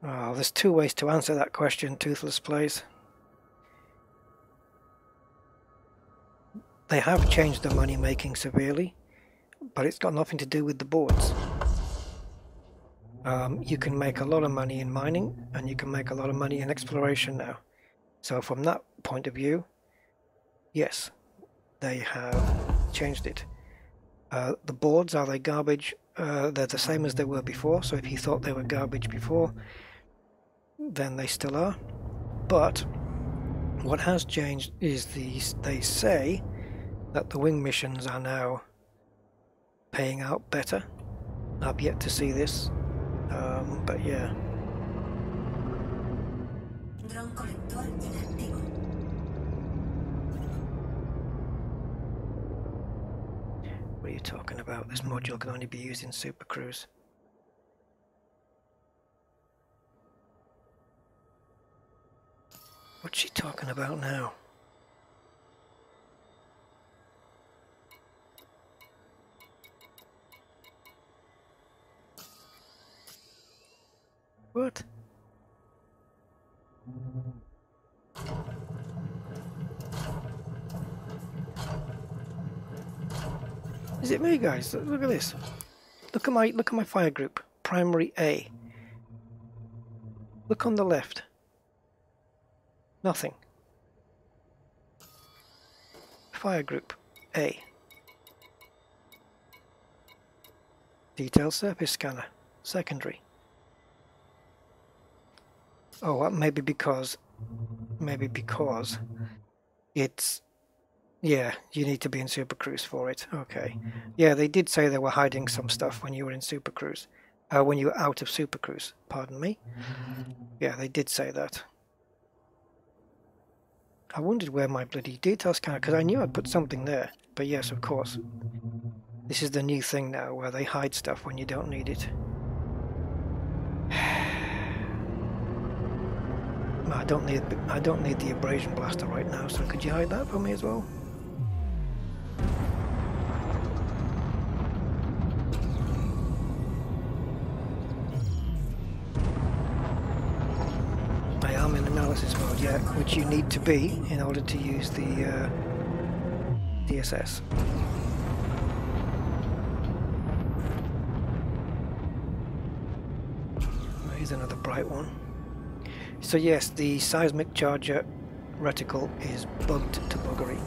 Oh, there's 2 ways to answer that question, Toothless Plays. They have changed the money making severely, but it's got nothing to do with the boards. You can make a lot of money in mining, and you can make a lot of money in exploration now. So from that point of view, yes, they have changed it. The boards, are they garbage? They're the same as they were before, so if you thought they were garbage before, then they still are. But what has changed is they say that the wing missions are now paying out better. I've yet to see this, but yeah. Dron colector inactivo. What are you talking about? This module can only be used in Super Cruise. What's she talking about now? What? Is it me, guys? Look at this. Look at my fire group. Primary A. Look on the left. Nothing. Fire group A. Detail surface scanner. Secondary. Oh, maybe because it's, yeah, you need to be in Super Cruise for it. Okay. Yeah, they did say they were hiding some stuff when you were in Super Cruise. When you were out of Super Cruise. Pardon me. Yeah, they did say that. I wondered where my bloody detail scanner, because I knew I'd put something there. But yes, of course. This is the new thing now, where they hide stuff when you don't need it. I don't need the abrasion blaster right now, so could you hide that for me as well? I am in analysis mode, yeah, which you need to be in order to use the DSS. Here's another bright one. So yes, the seismic charger reticle is bugged to buggery.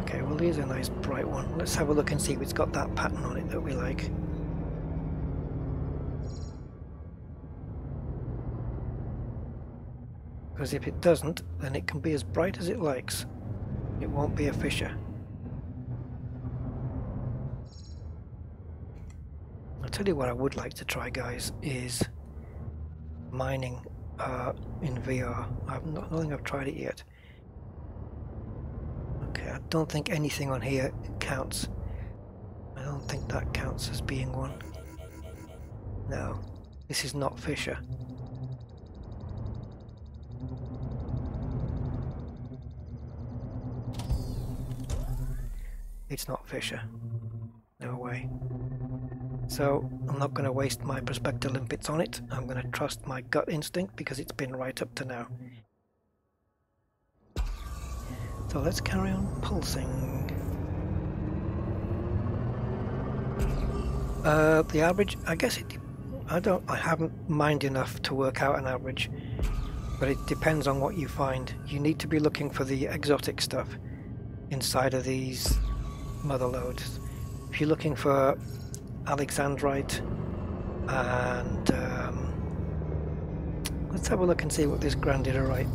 Okay, well here's a nice bright one. Let's have a look and see if it's got that pattern on it that we like. Because if it doesn't, then it can be as bright as it likes. It won't be a fissure. tell you what I would like to try, guys, is mining in VR. I don't think I've tried it yet. Okay, I don't think anything on here counts. I don't think that counts as being one. No, this is not Fisher. It's not Fisher. No way. So I'm not going to waste my prospector limpets on it. I'm going to trust my gut instinct because it's been right up to now. So let's carry on pulsing. The average, I guess I haven't mined enough to work out an average, but it depends on what you find. You need to be looking for the exotic stuff inside of these mother lodes. If you're looking for Alexandrite and let's have a look and see what this Grandidorite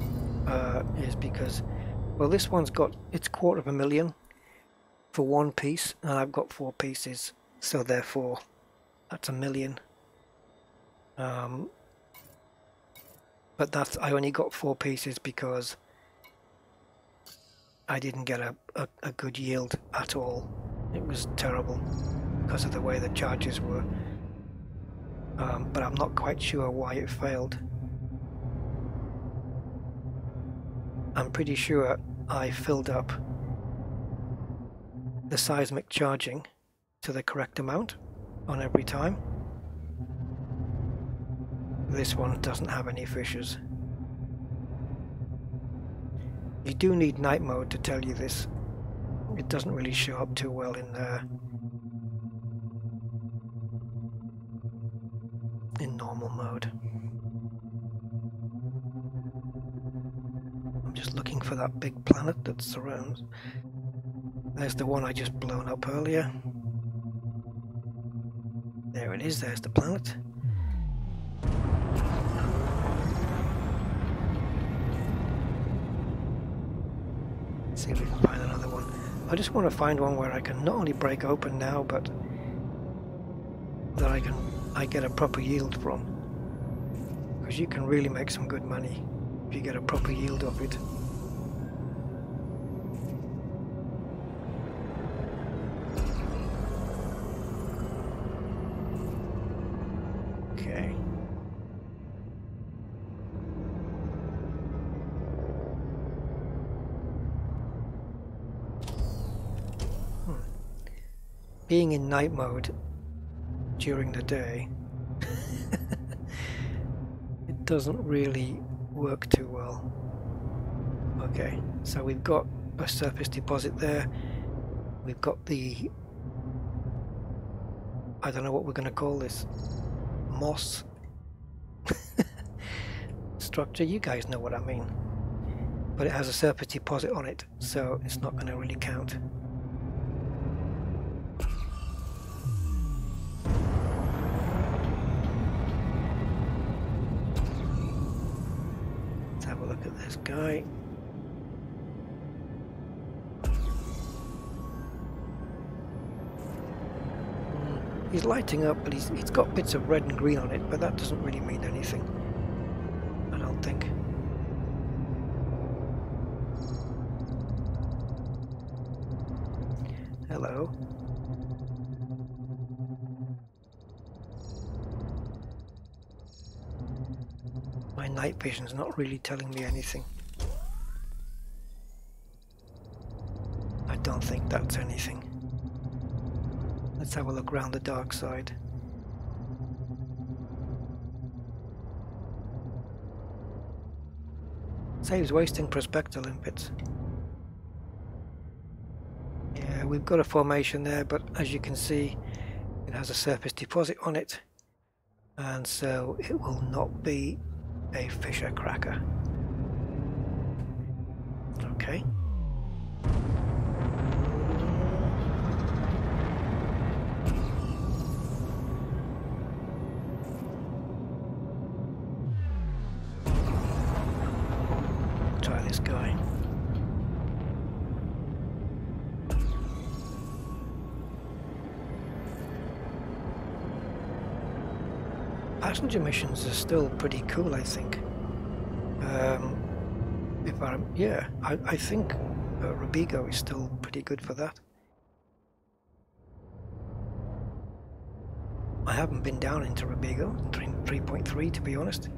is, because well, this one's got, it's 250,000 for one piece and I've got 4 pieces, so therefore that's 1 million. But that's, I only got 4 pieces because I didn't get a good yield at all. It was terrible because of the way the charges were, but I'm not quite sure why it failed. I'm pretty sure I filled up the seismic charging to the correct amount on every time. This one doesn't have any fissures. You do need night mode to tell you this. It doesn't really show up too well in normal mode. I'm just looking for that big planet that surrounds. There's the one I just blown up earlier. There it is, there's the planet. Let's see if we can find another one. I just want to find one where I can not only break open now, but that I get a proper yield from. Because you can really make some good money if you get a proper yield of it. Okay. Being in night mode during the day, it doesn't really work too well. Okay, so we've got a surface deposit there. We've got the, I don't know what we're going to call this, moss structure. You guys know what I mean. But it has a surface deposit on it, so it's not going to really count. Look at this guy. He's lighting up, but he's got bits of red and green on it, but that doesn't really mean anything, I don't think. Hello. My night vision's not really telling me anything. I don't think that's anything. Let's have a look around the dark side. Saves wasting prospector limpets. Yeah, we've got a formation there, but as you can see, it has a surface deposit on it, and so it will not be a Fisher cracker. Okay. Try this guy. passenger missions are still pretty cool, I think. I think Rubigo is still pretty good for that. I haven't been down into Rubigo 3.3 to be honest.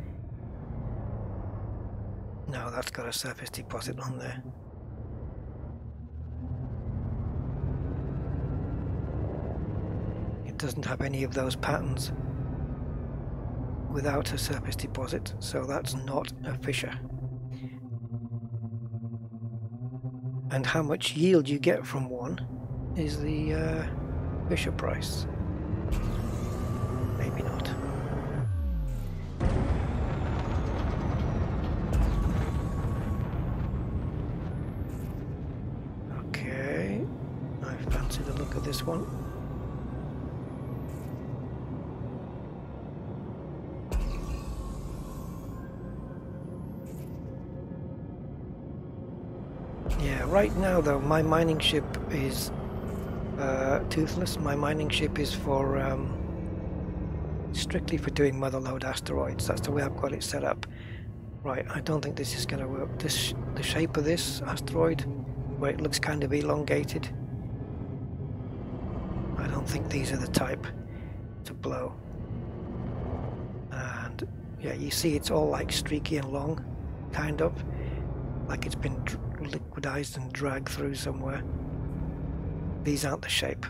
No, that's got a surface deposit on there. It doesn't have any of those patterns without a surface deposit, so that's not a fissure. And how much yield you get from one is the fissure price. Maybe not. Okay, I fancy the look of this one. Yeah, right now though, my mining ship is toothless. My mining ship is for strictly for doing mother lode asteroids. That's the way I've got it set up. Right, I don't think this is going to work. The shape of this asteroid, where it looks kind of elongated, I don't think these are the type to blow. And yeah, you see it's all like streaky and long, kind of like it's been liquidized and dragged through somewhere. These aren't the shape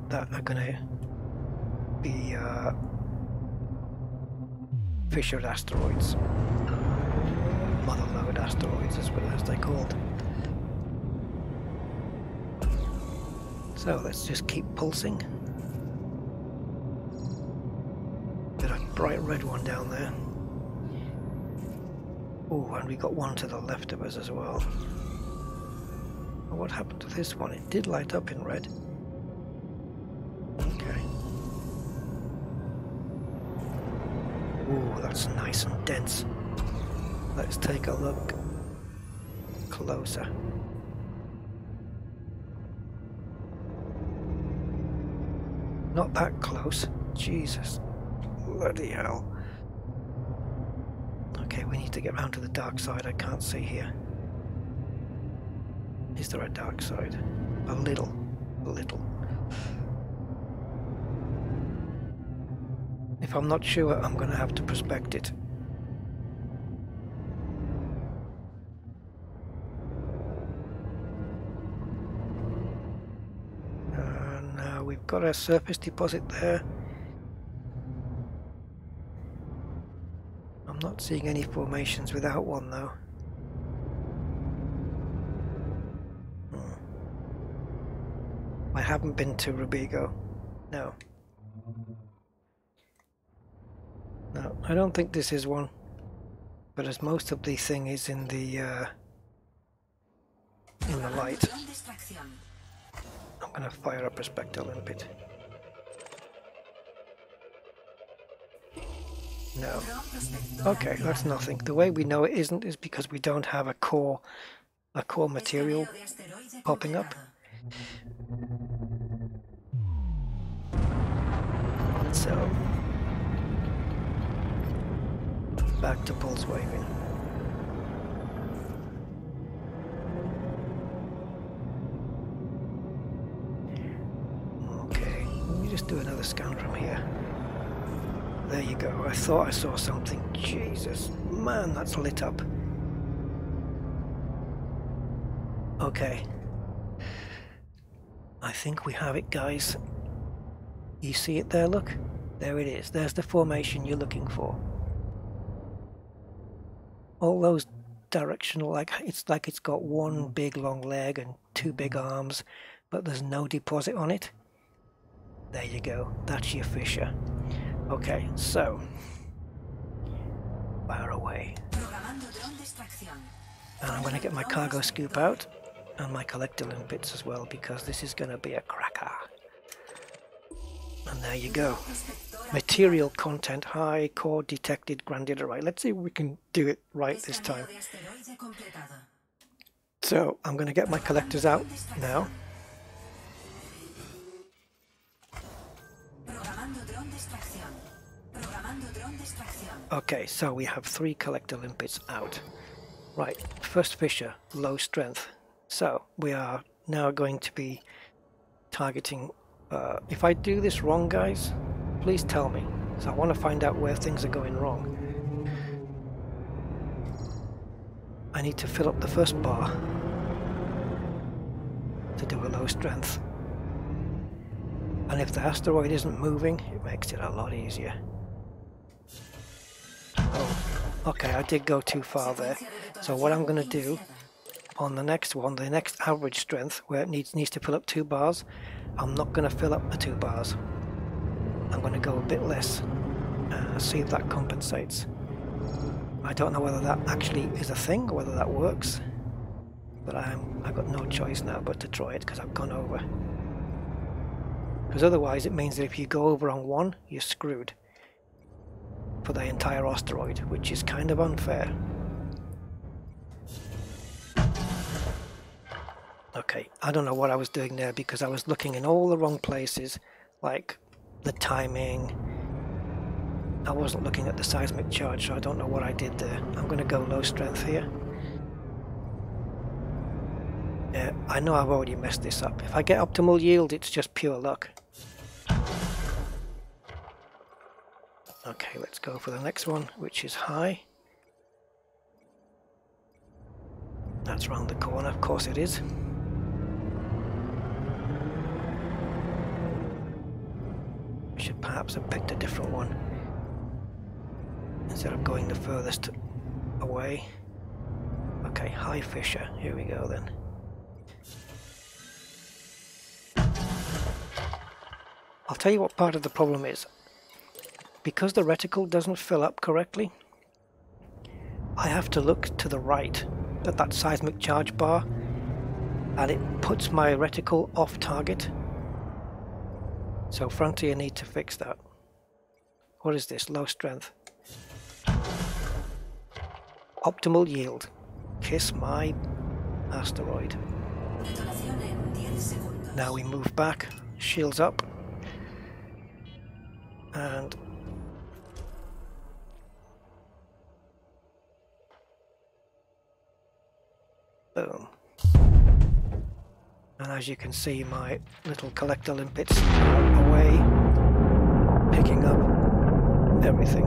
that are going to be fissured asteroids. Mother lode asteroids is what they're called. So let's just keep pulsing. Got a bright red one down there. Oh, and we got one to the left of us as well. What happened to this one? It did light up in red. Okay. Ooh, that's nice and dense. Let's take a look closer. Not that close. Jesus. Bloody hell. Okay, we need to get round to the dark side. I can't see here. Is there a dark side? A little. A little. If I'm not sure, I'm going to have to prospect it. Now we've got a surface deposit there. I'm not seeing any formations without one though. I haven't been to Rubigo. No. No, I don't think this is one. But as most of the thing is in the light, I'm gonna fire up Prospector a little bit. No. Okay, that's nothing. The way we know it isn't is because we don't have a core material popping up. So back to pulse waving. Okay, let me just do another scan from here. There you go. I thought I saw something. Jesus, man, that's lit up. Okay. I think we have it, guys. You see it there, look? There it is. There's the formation you're looking for. All those directional, it's got one big long leg and two big arms, but there's no deposit on it. There you go. That's your fissure. Okay, so fire away. And I'm going to get my cargo scoop out and my collector limpets as well, because this is going to be a cracker. And there you go. Material content high, core detected, grandiorite. Let's see if we can do it right this time. So I'm going to get my collectors out now. Programando dron de extracción. Okay, so we have 3 collector limpets out. Right, first Fisher, low strength. So we are now going to be targeting... if I do this wrong, guys, please tell me. So I want to find out where things are going wrong. I need to fill up the first bar to do a low strength. And if the asteroid isn't moving, it makes it a lot easier. Oh, okay, I did go too far there. So what I'm going to do on the next one, the next average strength, where it needs to fill up 2 bars, I'm not going to fill up the 2 bars. I'm going to go a bit less, see if that compensates. I don't know whether that actually is a thing, or whether that works, but I've got no choice now but to try it because I've gone over. Because otherwise it means that if you go over on one, you're screwed for the entire asteroid, which is kind of unfair. Okay, I don't know what I was doing there because I was looking in all the wrong places, like the timing. I wasn't looking at the seismic charge, so I don't know what I did there. I'm going to go low strength here. Yeah, I know I've already messed this up. If I get optimal yield, it's just pure luck. Okay, let's go for the next one, which is high. That's round the corner, of course it is. Should perhaps have picked a different one instead of going the furthest away. Okay, high Fisher, here we go then. I'll tell you what part of the problem is. Because the reticle doesn't fill up correctly, I have to look to the right at that seismic charge bar, and it puts my reticle off target. So Frontier need to fix that. What is this? Low strength. Optimal yield. Kiss my asteroid. Now we move back, shields up, and boom. And as you can see, my little collector limpets are away, picking up everything.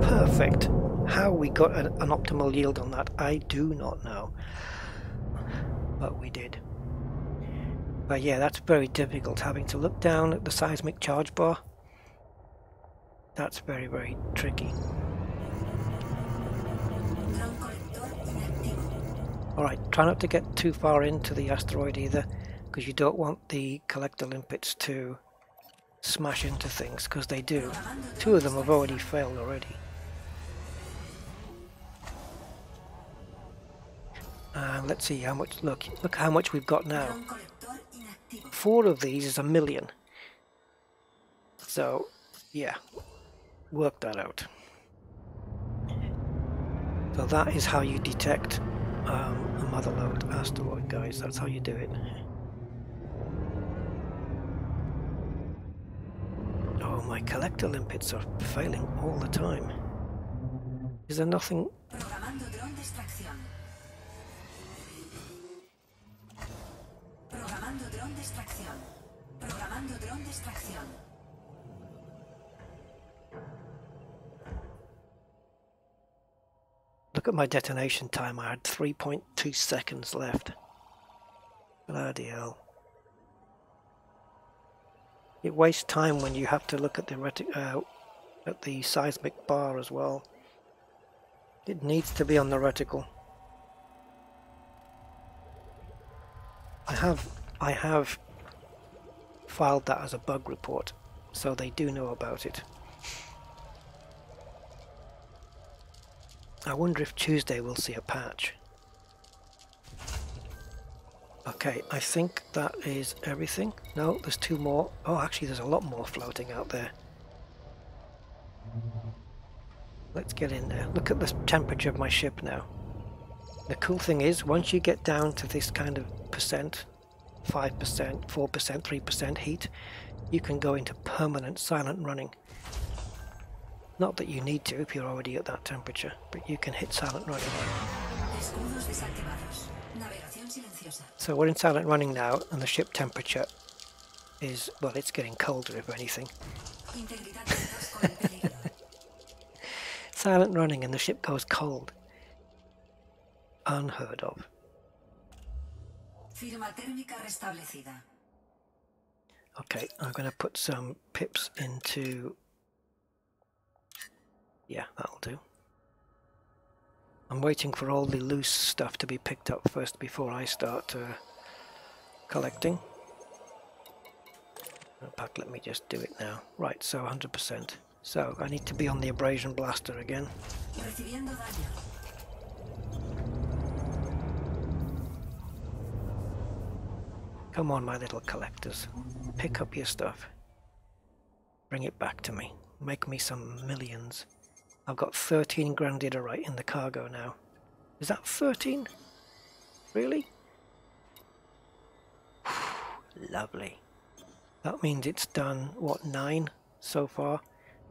Perfect. How we got an optimal yield on that, I do not know. But we did. But yeah, that's very difficult, having to look down at the seismic charge bar. That's very, very tricky. Alright, try not to get too far into the asteroid either, because you don't want the collector limpets to smash into things, because they do. 2 of them have already failed already. And let's see how much, look how much we've got now. 4 of these is 1 million. So, yeah, work that out. So that is how you detect a mother lode asteroid, guys. That's how you do it. Oh, my collector limpets are failing all the time. Is there nothing? Programando dron de extracción. Programando dron de extracción. Programando dron de extracción. Look at my detonation time. I had 3.2 seconds left. Bloody hell. It wastes time when you have to look at the seismic bar as well. It needs to be on the reticle. I have filed that as a bug report, so they do know about it. I wonder if Tuesday we'll see a patch. Okay, I think that is everything. No, there's 2 more. Oh, actually there's a lot more floating out there. Let's get in there. Look at the temperature of my ship now. The cool thing is, once you get down to this kind of percent, 5%, 4%, 3% heat, you can go into permanent silent running. Not that you need to if you're already at that temperature, but you can hit silent running. Escudos desactivados. Navegación silenciosa. So we're in silent running now, and the ship temperature is, well, it's getting colder if anything. Integridad de datos con peligro. Silent running and the ship goes cold. Unheard of. Firma térmica restablecida. Okay, I'm going to put some pips into... Yeah, that'll do. I'm waiting for all the loose stuff to be picked up first before I start collecting. In fact, let me just do it now. Right, so 100%. So I need to be on the abrasion blaster again. Recibiendo daño. Come on, my little collectors. Pick up your stuff. Bring it back to me. Make me some millions. I've got 13 grandidorite in the cargo now. Is that 13? Really? Lovely. That means it's done, what, 9 so far?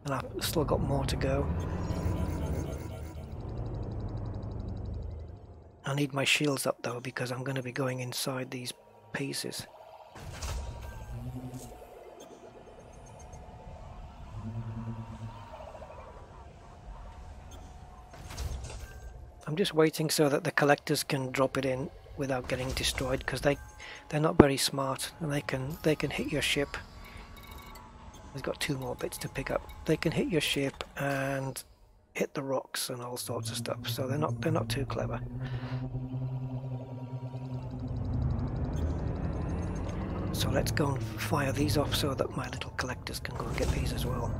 And I've still got more to go. I need my shields up though, because I'm going to be going inside these pieces. I'm just waiting so that the collectors can drop it in without getting destroyed, because they're not very smart, and they can hit your ship. We've got 2 more bits to pick up. They can hit your ship and hit the rocks and all sorts of stuff, so they're not too clever. So let's go and fire these off so that my little collectors can go and get these as well.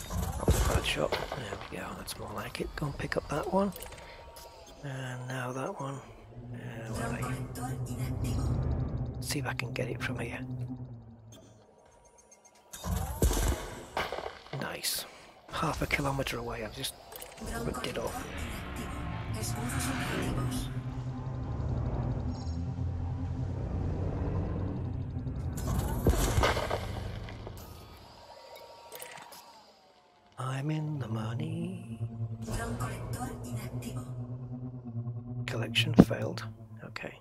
That was a bad shot. There we go, that's more like it. Go and pick up that one. And now that one. Where are you? See if I can get it from here. Nice. Half a kilometre away, I've just ripped it off. Escudos operativos. I'm in the money. Dron colector inactivo. Collection failed. Okay.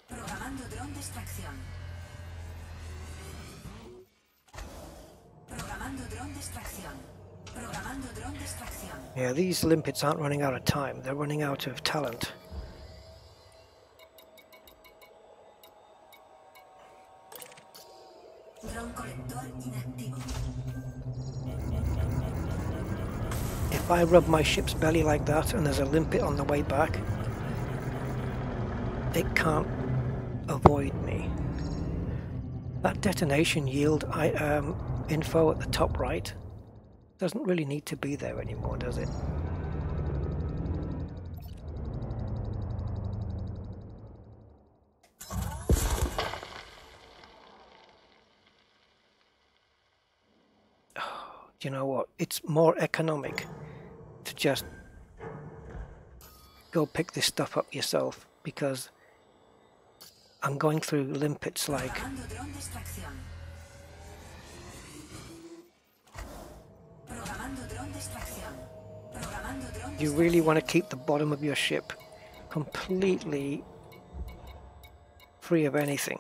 Programando dron de extracción. Programando dron de extracción. Programando dron de extracción. Yeah, these limpets aren't running out of time, they're running out of talent. Dron colector inactivo. If I rub my ship's belly like that and there's a limpet on the way back, it can't avoid me. That detonation yield info at the top right doesn't really need to be there anymore, does it? Oh, do you know what? It's more economic to just go pick this stuff up yourself, because I'm going through limpets like... Programando dron de extracción. Programando dron de extracción. Programando dron de You really want to keep the bottom of your ship completely free of anything.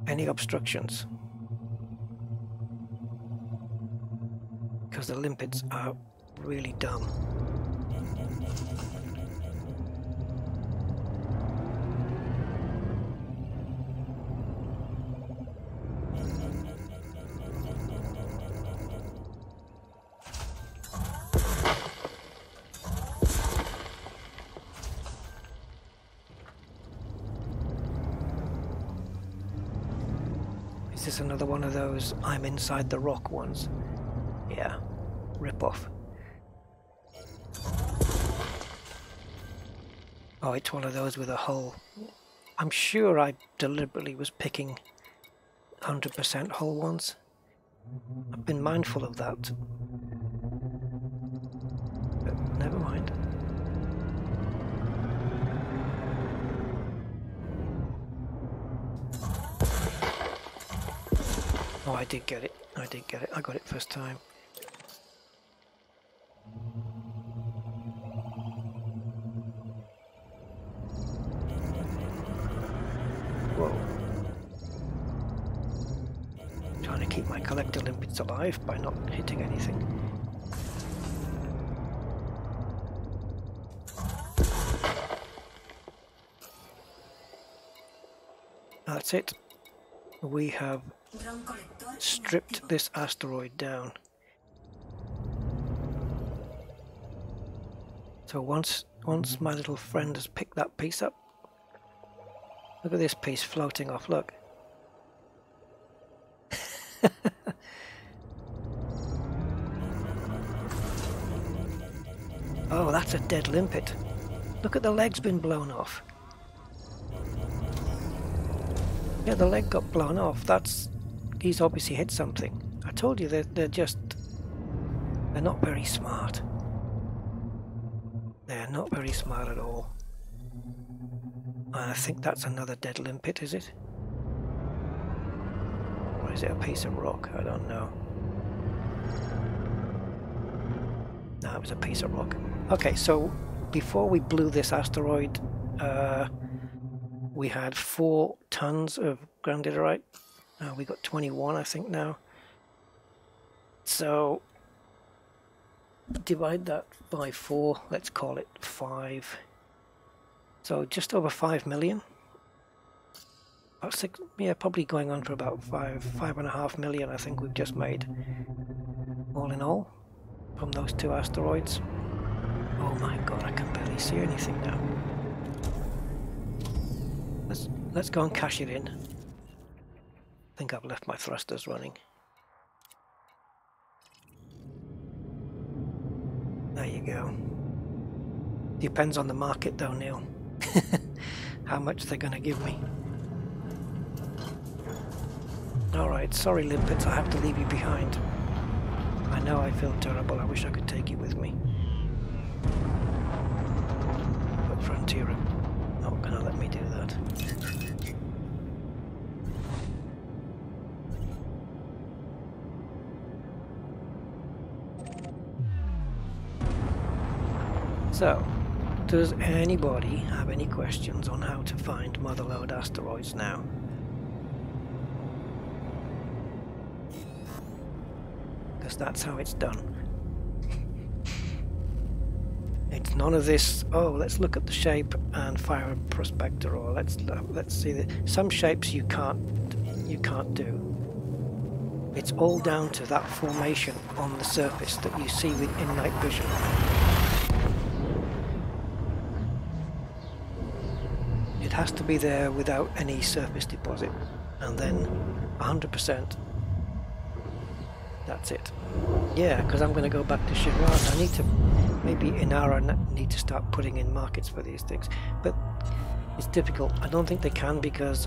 Any obstructions. Because the limpets are really dumb. Is this another one of those I'm inside the rock ones? Yeah, rip off. Oh, it's one of those with a hull. I'm sure I deliberately was picking 100% hull ones. I've been mindful of that. But I did get it. I did get it. I got it first time. Whoa. Trying to keep my collector limpets alive by not hitting anything. That's it. We have stripped this asteroid down. So once my little friend has picked that piece up, look at this piece floating off, look. Oh, that's a dead limpet. Look at the leg's been blown off. Yeah, the leg got blown off. He's obviously hit something. I told you they're not very smart. They're not very smart at all. I think that's another dead limpet, is it? Or is it a piece of rock? I don't know. No, it was a piece of rock. Okay, so before we blew this asteroid, we had 4 tons of grandiderite. We got 21, I think, now. So divide that by 4, let's call it 5. So just over 5 million. About 6, yeah, probably going on for about 5.5 million, I think we've just made, all in all, from those 2 asteroids. Oh my god, I can barely see anything now. Let's go and cash it in. I think I've left my thrusters running. There you go. Depends on the market though, Neil. How much they're going to give me. Alright, sorry limpets, I have to leave you behind. I know I feel terrible, I wish I could take you with me. But Frontier are not going to let me do that. So, does anybody have any questions on how to find mother lode asteroids now? Because that's how it's done. It's none of this, oh, let's look at the shape and fire a prospector, or let's see the, some shapes you can't do. It's all down to that formation on the surface that you see in night vision. It has to be there without any surface deposit, and then 100%. That's it. Yeah, because I'm going to go back to Shiraz. I need to, maybe in our need to start putting in markets for these things, but it's difficult. I don't think they can because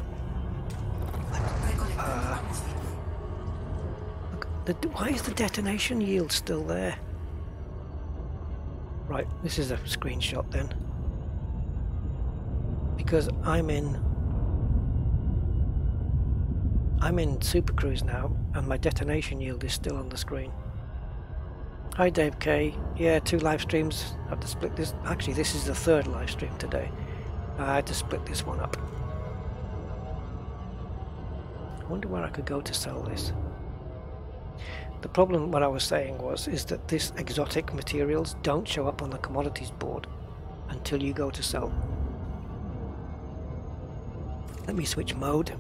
look, why is the detonation yield still there? Right, this is a screenshot then. Because I'm in Super Cruise now, and my detonation yield is still on the screen. Hi Dave K. Yeah, 2 live streams. I have to split this. Actually, this is the 3rd live stream today. I had to split this one up. I wonder where I could go to sell this. The problem, what I was saying is that this exotic materials don't show up on the commodities board until you go to sell. Let me switch mode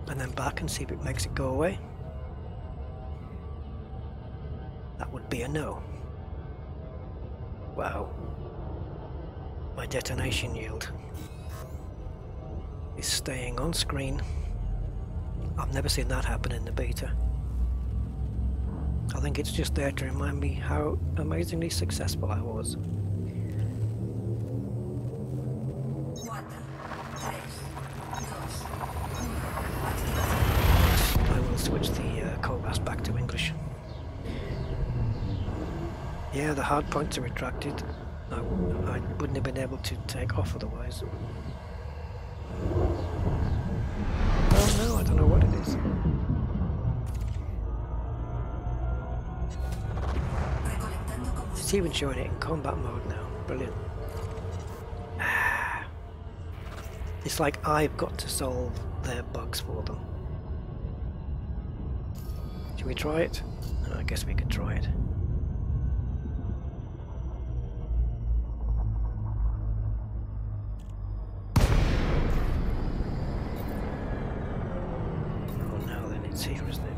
and then back and see if it makes it go away. That would be a no. Wow. My detonation yield is staying on screen. I've never seen that happen in the beta. I think it's just there to remind me how amazingly successful I was. I will switch the Cobas back to English. Yeah, the hard points are retracted. I wouldn't have been able to take off otherwise. Oh no, I don't know what it is. It's even showing it in combat mode now. Brilliant. It's like I've got to solve their bugs for them. Should we try it? I guess we could try it. Oh, now then it's here, isn't it?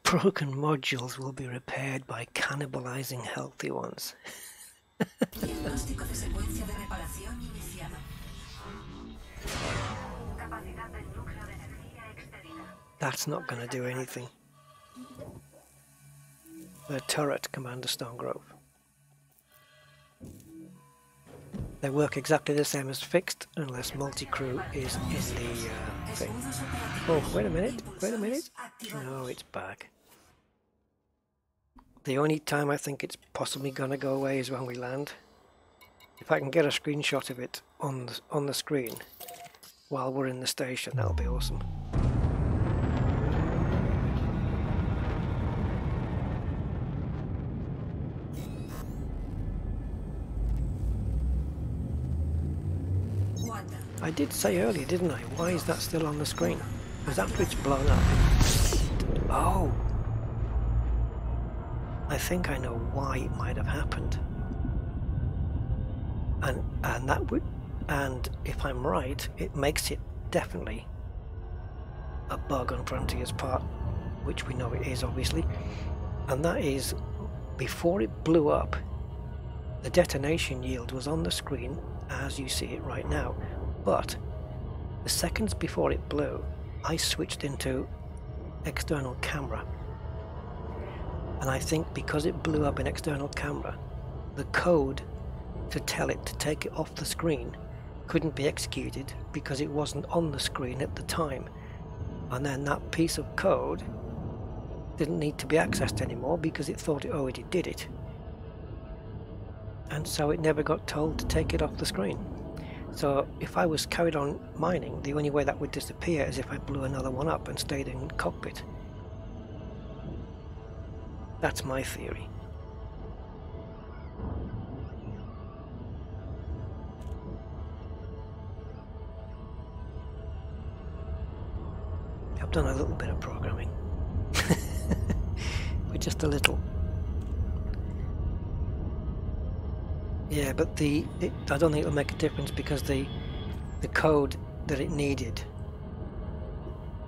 Broken modules will be repaired by cannibalizing healthy ones. Diagnóstico de secuencia de reparación iniciado. Capacidad del núcleo de energía externa. That's not going to do anything. The turret, Commander Stonegrove. They work exactly the same as fixed, unless multi-crew is in the thing. Oh, wait a minute, wait a minute. No, it's back. The only time I think it's possibly going to go away is when we land. If I can get a screenshot of it on the screen while we're in the station, that'll be awesome. I did say earlier, didn't I? Why is that still on the screen? Because after it's blown up... Oh! I think I know why it might have happened. And that would... And if I'm right, it makes it definitely a bug on Frontier's part, which we know it is, obviously. And that is, before it blew up, the detonation yield was on the screen, as you see it right now. But the seconds before it blew, I switched into external camera. And I think because it blew up in external camera, the code to tell it to take it off the screen couldn't be executed because it wasn't on the screen at the time. And then that piece of code didn't need to be accessed anymore because it thought it already did it. And so it never got told to take it off the screen. So if I was carried on mining, the only way that would disappear is if I blew another one up and stayed in cockpit. That's my theory. I've done a little bit of programming. But just a little. Yeah, but I don't think it'll make a difference because the code that it needed,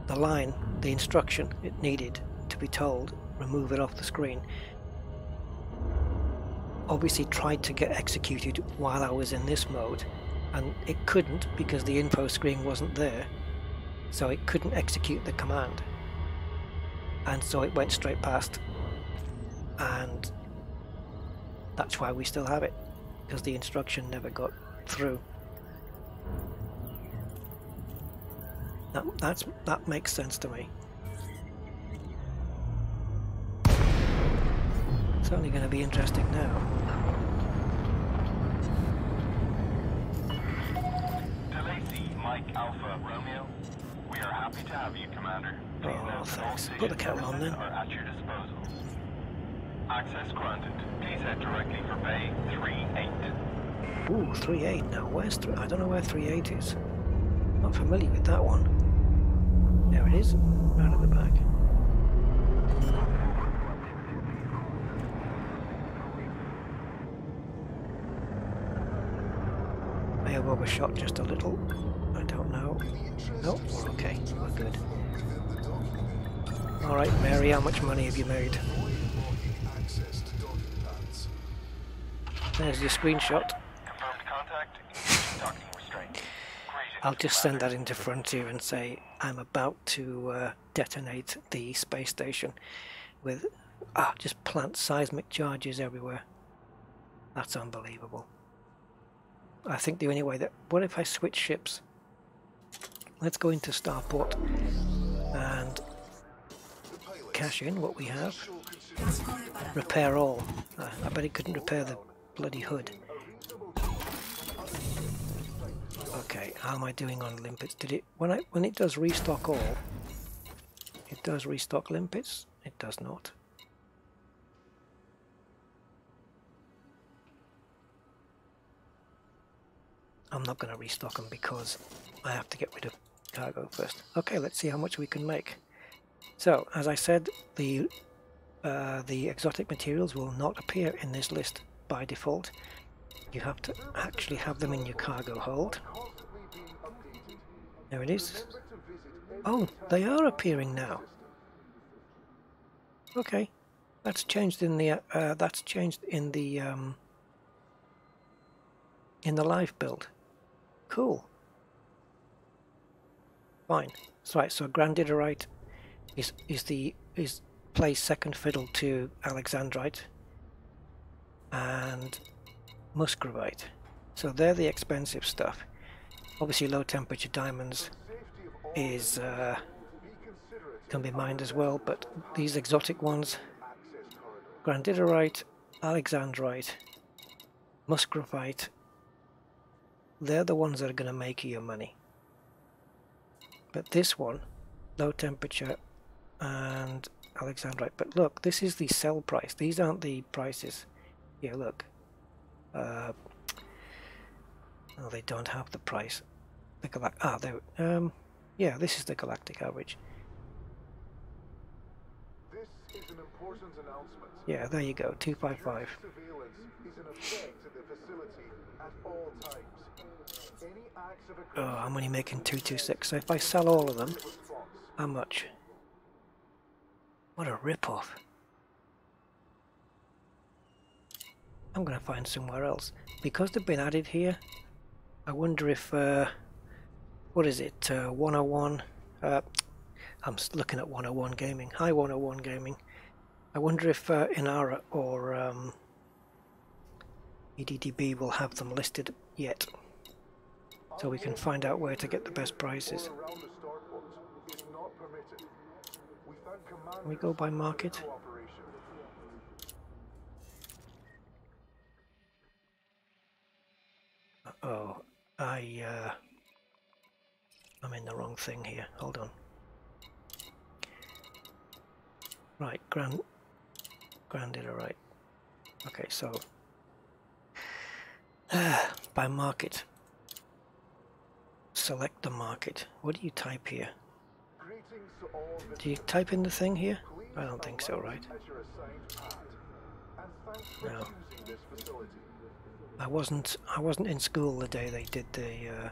the instruction it needed to be told, remove it off the screen, obviously tried to get executed while I was in this mode, and it couldn't because the info screen wasn't there, so it couldn't execute the command, and so it went straight past, and that's why we still have it. Because the instruction never got through. That makes sense to me. It's only going to be interesting now. DeLacy, Mike Alpha Romeo. We are happy to have you, Commander. Please Oh, note that all thanks. station Put the kettle on then. services are at your disposal. Access granted. Please head directly for Bay 38. Ooh, 3.8 now. Where's 3? I don't know where 3.8 is. Not familiar with that one. There it is, right at the back. May have overshot just a little. I don't know. Nope, we're okay. We're good. Alright, Mary, how much money have you made? There's your screenshot. Confirmed contact. Engaging docking restraint. Greetings, I'll just Commander. send that into Frontier and say I'm about to detonate the space station with just plant seismic charges everywhere. That's unbelievable. I think the only way that... What if I switch ships? Let's go into Starport and cash in what we have. repair all. I bet it couldn't repair the bloody hood. Okay, how am I doing on limpets? Did it when it does restock all? It does restock limpets? It does not. I'm not going to restock them because I have to get rid of cargo first. Okay, let's see how much we can make. So, as I said, the exotic materials will not appear in this list by default. You have to actually have them in your cargo hold. There it is. Oh, they are appearing now. Okay, that's changed in the live build. Cool. Fine. That's right. So grandidorite is plays second fiddle to alexandrite and musgravite. So they're the expensive stuff. Obviously, low temperature diamonds is can be mined as well, but these exotic ones, grandidorite, alexandrite, musgravite, they're the ones that are going to make you your money. But this one, low temperature and alexandrite. But look, this is the sell price. These aren't the prices. Here, look. Oh, they don't have the price. Yeah, this is the galactic average. This is an important announcement. Yeah, there you go, 255. Surveillance is in effect at the facility at all times. Any acts of Oh, I'm only making 226. So if I sell all of them, how much? What a rip-off. I'm going to find somewhere else. Because they've been added here, I wonder if... what is it? 101... I'm looking at 101 Gaming. Hi 101 Gaming. I wonder if Inara or EDDB will have them listed yet. So we can find out where to get the best prices. Can we go by market? Oh, I'm in the wrong thing here. Hold on. Right, grandidorite. Okay, so by market. Select the market. What do you type here? Do you type in the thing here? I don't think so, right? No. I wasn't in school the day they did the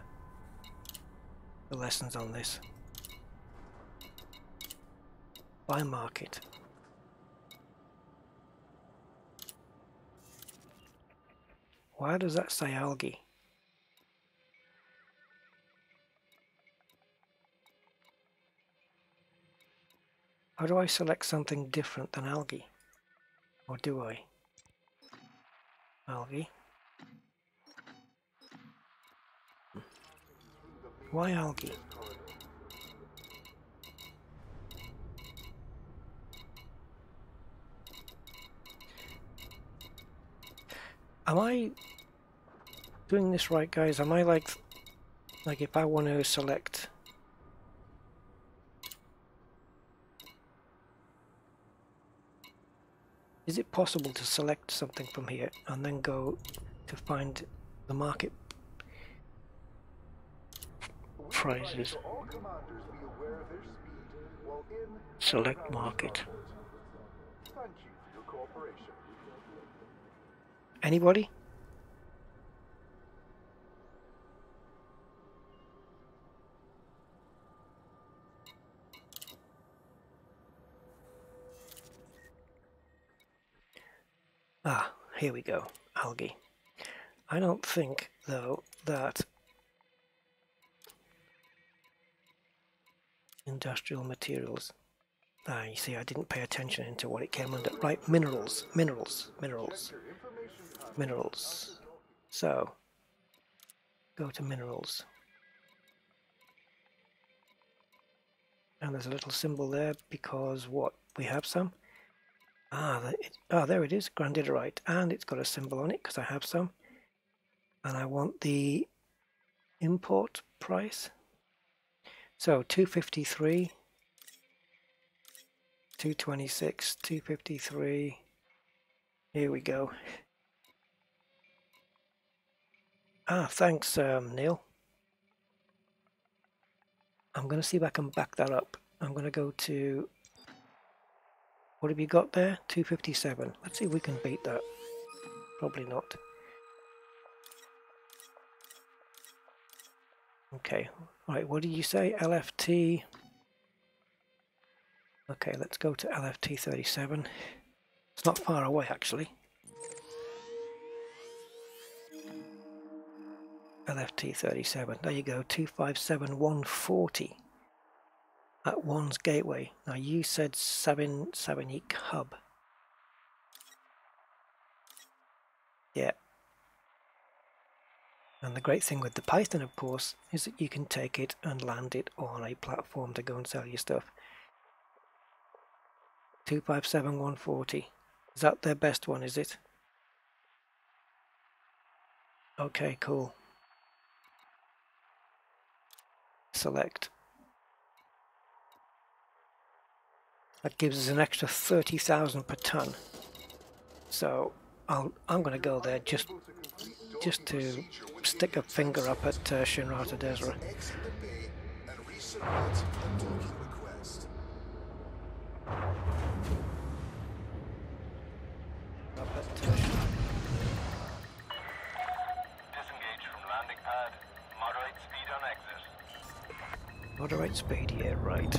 lessons on this. Buy market. Why does that say algae? How do I select something different than algae? Or do I? Algae. Why algae? Am I doing this right, guys? Am I like if I want to select... Is it possible to select something from here and then go to find the market prices? Select market. Anybody? Ah, here we go. Algae. I don't think, though, that industrial materials... Ah, you see, I didn't pay attention into what it came under. Right, minerals. So, go to minerals. And there's a little symbol there because what? We have some. There it is, grandidorite, and it's got a symbol on it because I have some. And I want the import price. So 253, 226, 253. Here we go. Thanks, Neil. I'm going to see if I can back that up. I'm going to go to... What have you got there? 257. Let's see if we can beat that. Probably not. Okay, right, what did you say? LFT. Okay, let's go to LFT 37. It's not far away actually. LFT 37. There you go, 257140 at One's Gateway. Now you said 7 hub. Yeah. And the great thing with the Python, of course, is that you can take it and land it on a platform to go and sell your stuff. 257140. Is that their best one, is it? Okay, cool. Select. That gives us an extra 30,000 per ton. So I'm going to go there just to stick a finger up at Shinrata Desra. Disengage from landing pad. Moderate speed on exit. Moderate speed, yeah, right.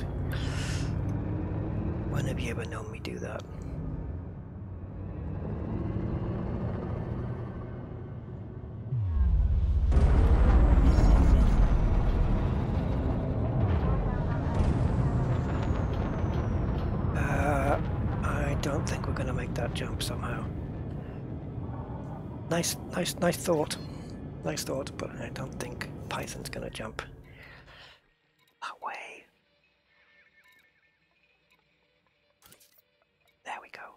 When have you ever known me do that? I don't think we're going to make that jump somehow. Nice thought. Nice thought, but I don't think Python's going to jump that way. There we go.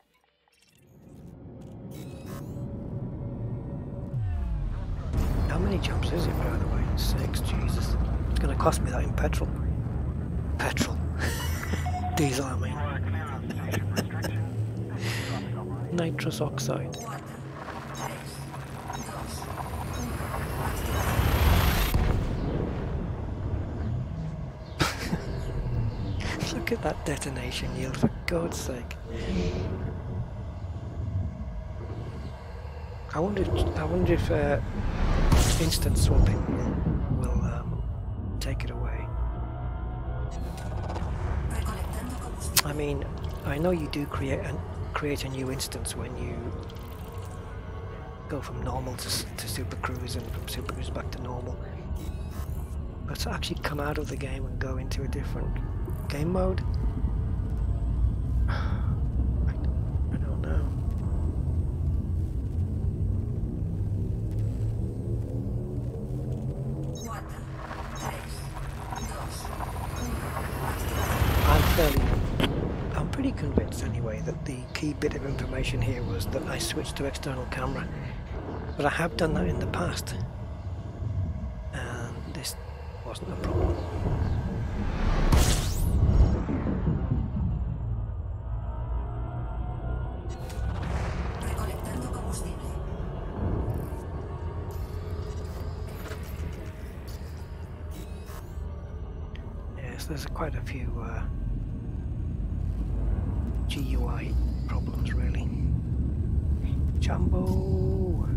How many jumps is it, by the way? 6, Jesus. It's going to cost me that in petrol. Petrol. Diesel, I mean. Nitrous oxide. Look at that detonation yield, for God's sake. I wonder if instant swapping will take it away. I mean, I know you do create a new instance when you go from normal to super cruise and from super cruise back to normal. But to actually come out of the game and go into a different game mode, I don't know. I'm pretty convinced anyway that the key bit of information here was that I switched to external camera, but I have done that in the past and this wasn't a problem. Yes, there's quite a few GUI problems really. Jumbo,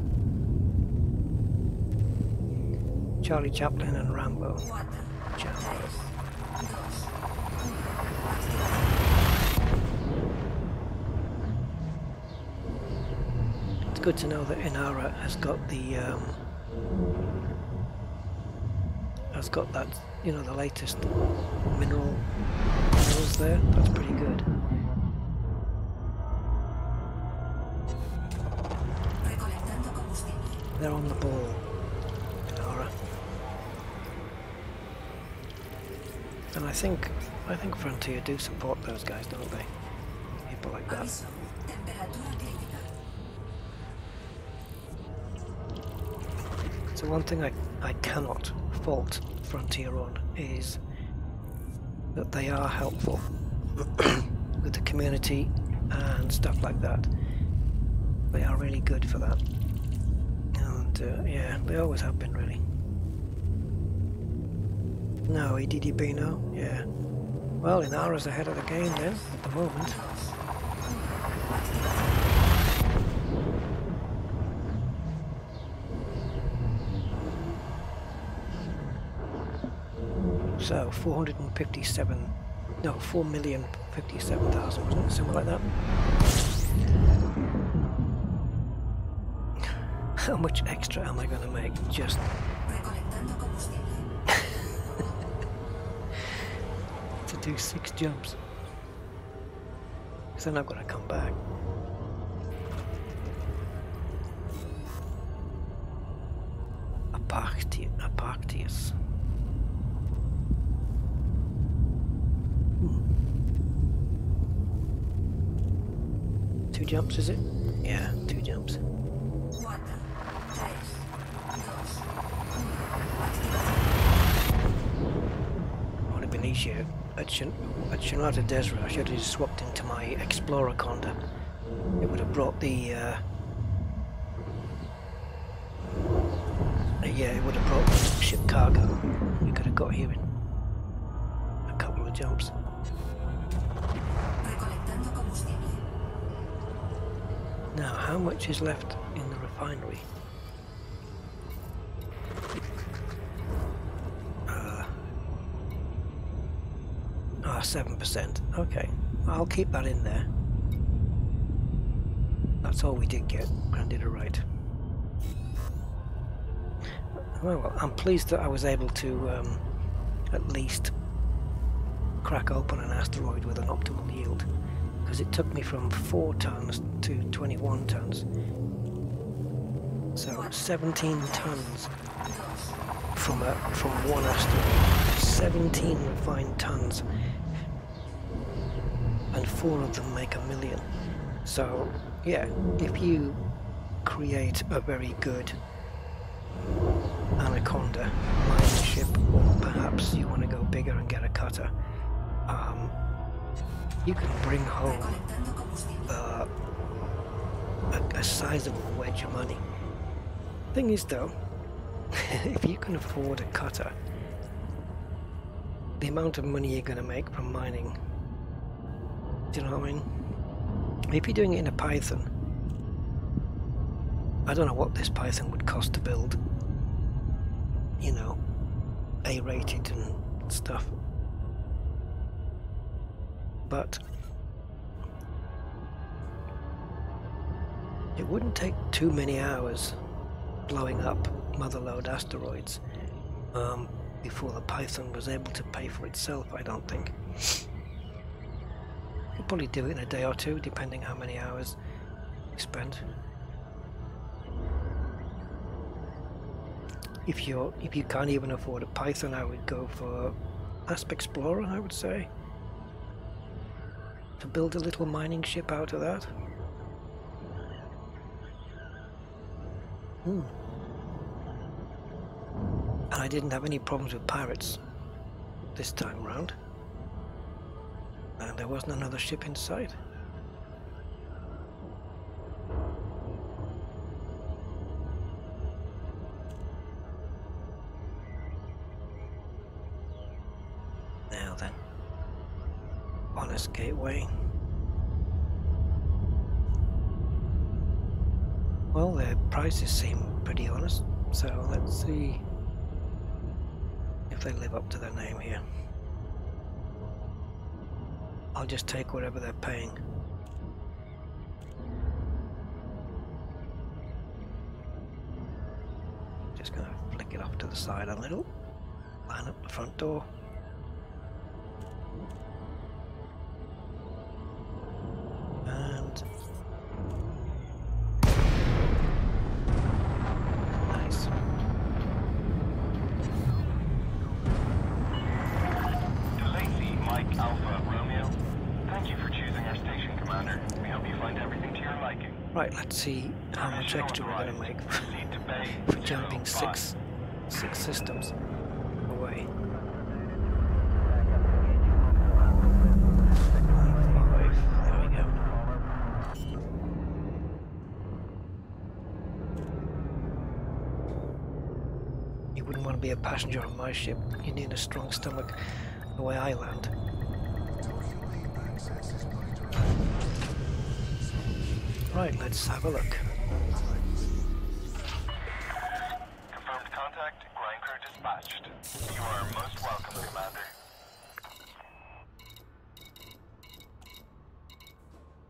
Charlie Chaplin and Rambo. Jumbo. It's good to know that Inara has got the that, you know, the latest minerals there. That's pretty good. They're on the ball, Inara. And I think Frontier do support those guys, don't they? People like that. Temperatura crítica. So one thing I cannot fault Frontier on is that they are helpful with the community and stuff like that. They are really good for that. And yeah, they always have been really. No, EDDB no? Yeah. Well, Inara's ahead of the game then, at the moment. So, 457, no, 4,057,000, wasn't it? Something like that. How much extra am I going to make? Just... Recolectando combustible. to do 6 jumps. Because then I've got to come back. Aparctius. 2 jumps, is it? Yeah, 2 jumps. 4, 3, 2, Would have been easier at Shanata Desra. I should have just swapped into my Explorer Conda. It would have brought the yeah, it would have brought the ship cargo. We could have got here in a couple of jumps. recolectando combustible. Now, how much is left in the refinery? 7%. Okay, I'll keep that in there. That's all we did get. I did it right. Well, I'm pleased that I was able to at least crack open an asteroid with an optimal yield, because it took me from 4 tons to 21 tons. So 17 tons from one asteroid. 17 refined tons. And 4 of them make 1 million. So yeah, if you create a very good Anaconda mining ship, or perhaps you want to go bigger and get a cutter, you can bring home a sizable wedge of money. Thing is though, if you can afford a cutter, the amount of money you're going to make from mining, do you know what I mean? If you're doing it in a Python, I don't know what this Python would cost to build, you know, A-rated and stuff, but it wouldn't take too many hours blowing up mother lode asteroids before the Python was able to pay for itself, I don't think. You could probably do it in a day or 2, depending how many hours you spend. If you can't even afford a Python, I would go for Asp Explorer, I would say, to build a little mining ship out of that. And I didn't have any problems with pirates this time round, and there wasn't another ship in sight. Now then, Honest Gateway. Well, their prices seem pretty honest, so let's see if they live up to their name here. I'll just take whatever they're paying. Just gonna flick it off to the side a little, line up the front door. And nice. Lacey, Mike, Alpha, Romeo. Thank you for choosing our station, Commander. We hope you find everything to Right, let's see how much extra we're going to make for jumping six systems away. 5, there we go. You wouldn't want to be a passenger on my ship. You need a strong stomach the way I land. Right, let's have a look. Confirmed contact, ground crew dispatched. You are most welcome, Commander.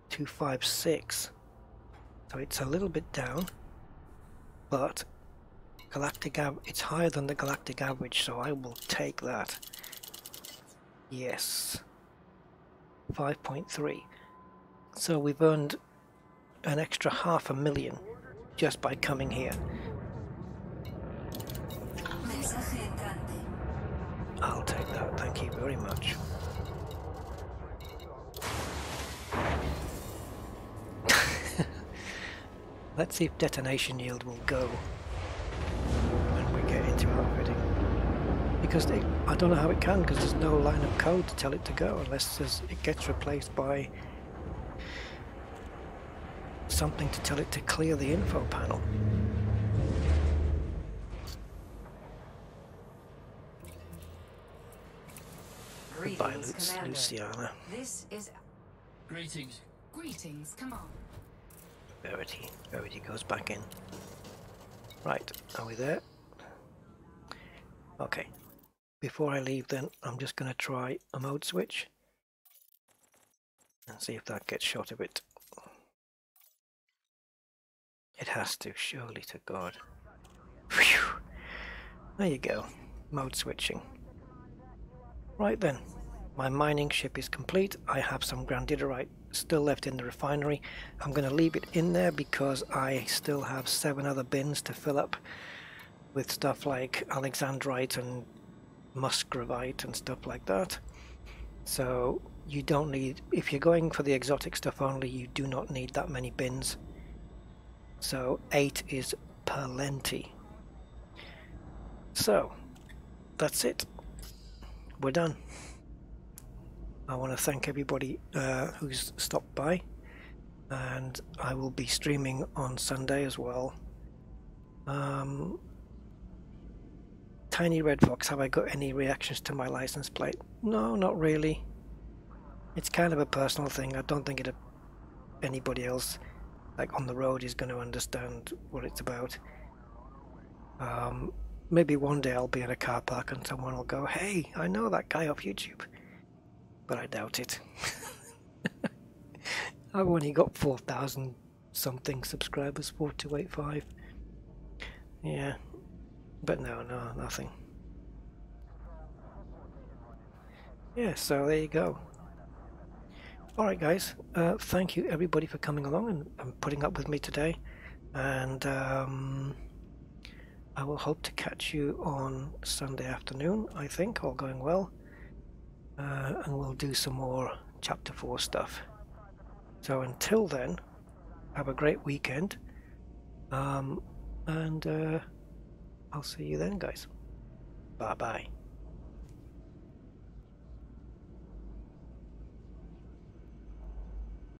256. So it's a little bit down, but it's higher than the galactic average, so I will take that. Yes. 5.3. So we've earned an extra 500,000 just by coming here. Mensaje entrante. I'll take that, thank you very much. Let's see if detonation yield will go when we get into outfitting. Because I don't know how it can, because there's no line of code to tell it to go unless it gets replaced by something to tell it to clear the info panel. Goodbye, Luciana. This is Greetings. greetings. Come on. Verity goes back in. Right, are we there? Okay. Before I leave then, I'm just going to try a mode switch and see if that gets shot a bit. It has to, surely to God. Phew. There you go, mode switching. Right then, my mining ship is complete. I have some grandidorite still left in the refinery. I'm going to leave it in there because I still have 7 other bins to fill up with stuff like alexandrite and musgravite and stuff like that. So you don't need, if you're going for the exotic stuff only, you do not need that many bins. So 8 is plenty. So that's it. We're done. I want to thank everybody who's stopped by, and I will be streaming on Sunday as well. Tiny Red Fox, have I got any reactions to my license plate? No, not really. It's kind of a personal thing. I don't think anybody else like on the road is going to understand what it's about. Maybe one day I'll be in a car park and someone will go, "Hey, I know that guy off YouTube," but I doubt it. I've only got 4,000 something subscribers, 4285. Yeah, but no, nothing. Yeah, so there you go. Alright guys, thank you everybody for coming along and putting up with me today, and I will hope to catch you on Sunday afternoon, I think, all going well, and we'll do some more chapter 4 stuff. So until then, have a great weekend, and I'll see you then guys. Bye bye.